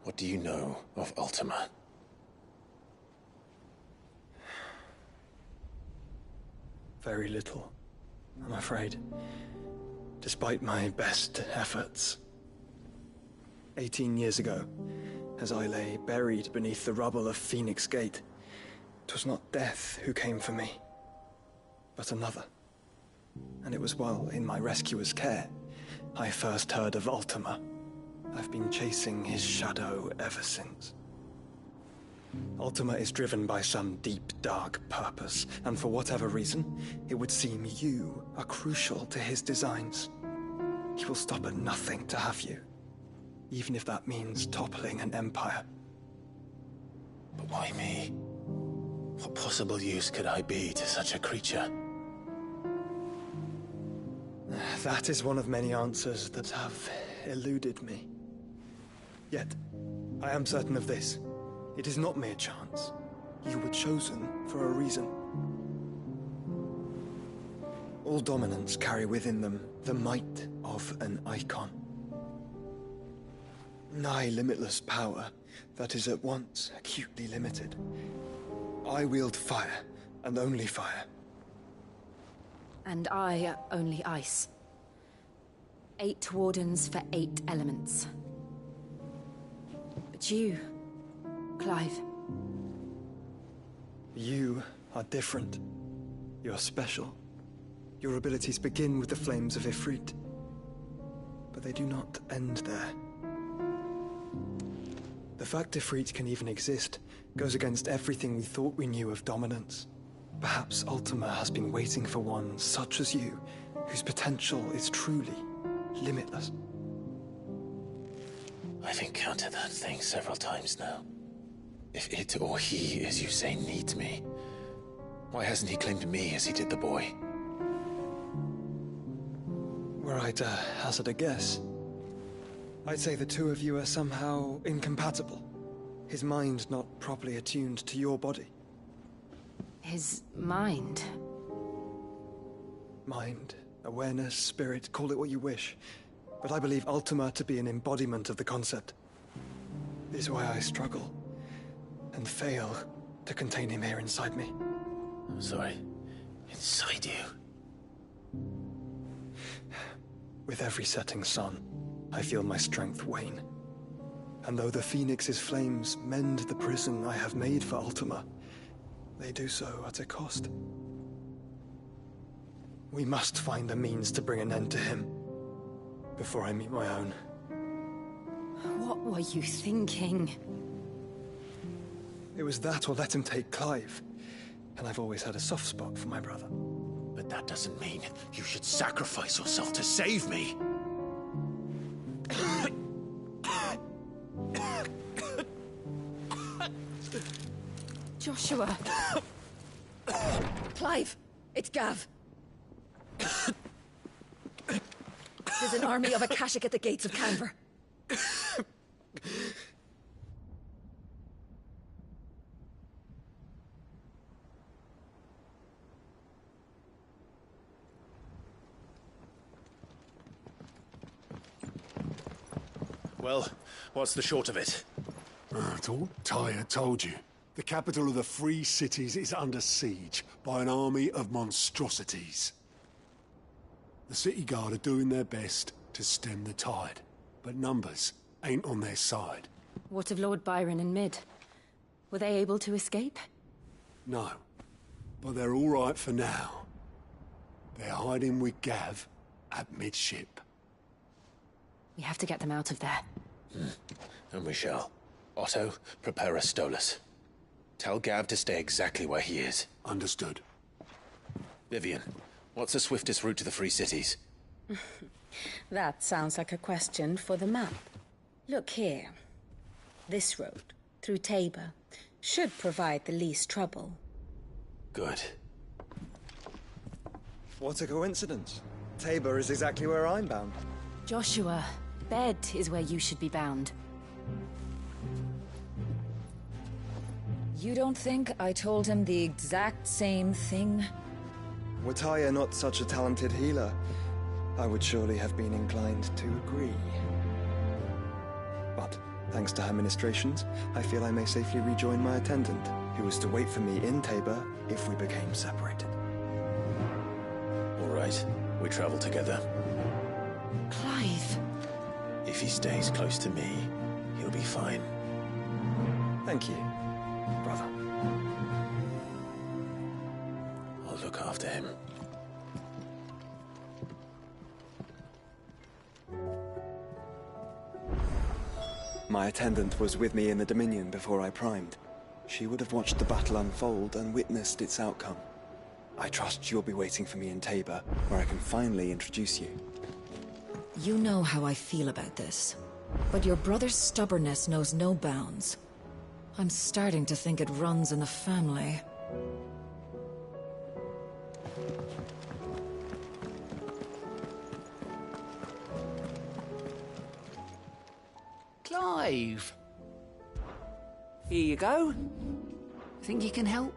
Speaker 12: What do you know of Ultima?
Speaker 1: Very little, I'm afraid. Despite my best efforts. 18 years ago, as I lay buried beneath the rubble of Phoenix Gate, 'twas not death who came for me, but another. And it was while in my rescuer's care I first heard of Ultima. I've been chasing his shadow ever since. Ultima is driven by some deep, dark purpose, and for whatever reason, it would seem you are crucial to his designs. He will stop at nothing to have you, even if that means toppling an empire.
Speaker 12: But why me? What possible use could I be to such a creature?
Speaker 1: That is one of many answers that have eluded me. Yet, I am certain of this. It is not mere chance. You were chosen for a reason. All dominants carry within them the might of an icon. Nigh limitless power that is at once acutely limited. I wield fire, and only fire.
Speaker 10: And I only ice. 8 wardens for 8 elements. But you, Clive.
Speaker 1: You are different. You're special. Your abilities begin with the flames of Ifrit. But they do not end there. The fact Ifrit can even exist goes against everything we thought we knew of dominance. Perhaps Ultima has been waiting for one such as you, whose potential is truly limitless.
Speaker 12: I've encountered that thing several times now. If it or he, as you say, needs me, why hasn't he claimed me as he did the boy?
Speaker 1: Were I to hazard a guess, I'd say the two of you are somehow incompatible. His mind not properly attuned to your body.
Speaker 10: His mind?
Speaker 1: Mind, awareness, spirit, call it what you wish. But I believe Ultima to be an embodiment of the concept. This is why I struggle and fail to contain him here inside me.
Speaker 12: I'm sorry. Inside you?
Speaker 1: With every setting sun, I feel my strength wane. And though the Phoenix's flames mend the prison I have made for Ultima, they do so at a cost. We must find a means to bring an end to him before I meet my own.
Speaker 10: What were you thinking?
Speaker 1: It was that or let him take Clive. And I've always had a soft spot for my brother.
Speaker 12: But that doesn't mean you should sacrifice yourself to save me.
Speaker 10: Joshua.
Speaker 18: Clive, it's Gav. There's an army of Akashic at the gates of Canver.
Speaker 12: Well, what's the short of it?
Speaker 4: It's all Tyre told you. The capital of the Free Cities is under siege by an army of monstrosities. The city guard are doing their best to stem the tide, but numbers ain't on their side.
Speaker 10: What of Lord Byron and Mid? Were they able to escape?
Speaker 4: No, but they're all right for now. They're hiding with Gav at midship.
Speaker 10: We have to get them out of there.
Speaker 12: And we shall. Otto, prepare a Stolas. Tell Gav to stay exactly where he is.
Speaker 4: Understood.
Speaker 12: Vivian, what's the swiftest route to the Free Cities?
Speaker 18: That sounds like a question for the map. Look here. This road, through Tabor, should provide the least trouble.
Speaker 12: Good.
Speaker 1: What a coincidence. Tabor is exactly where I'm bound.
Speaker 10: Joshua, bed is where you should be bound.
Speaker 18: You don't think I told him the exact same thing?
Speaker 1: Were Tyre not such a talented healer, I would surely have been inclined to agree. But
Speaker 7: Thanks to her ministrations, I feel I may safely rejoin my attendant, who was to wait for me in Tabor if we became separated.
Speaker 6: All right, we travel together.
Speaker 21: Clive.
Speaker 6: If he stays close to me, he'll be fine.
Speaker 7: Thank you, brother.
Speaker 6: I'll look after him.
Speaker 7: My attendant was with me in the Dominion before I primed. She would have watched the battle unfold and witnessed its outcome. I trust you'll be waiting for me in Tabor, where I can finally introduce you.
Speaker 14: You know how I feel about this, but your brother's stubbornness knows no bounds. I'm starting to think it runs in the family.
Speaker 13: Clive! Here you go. Think you can help?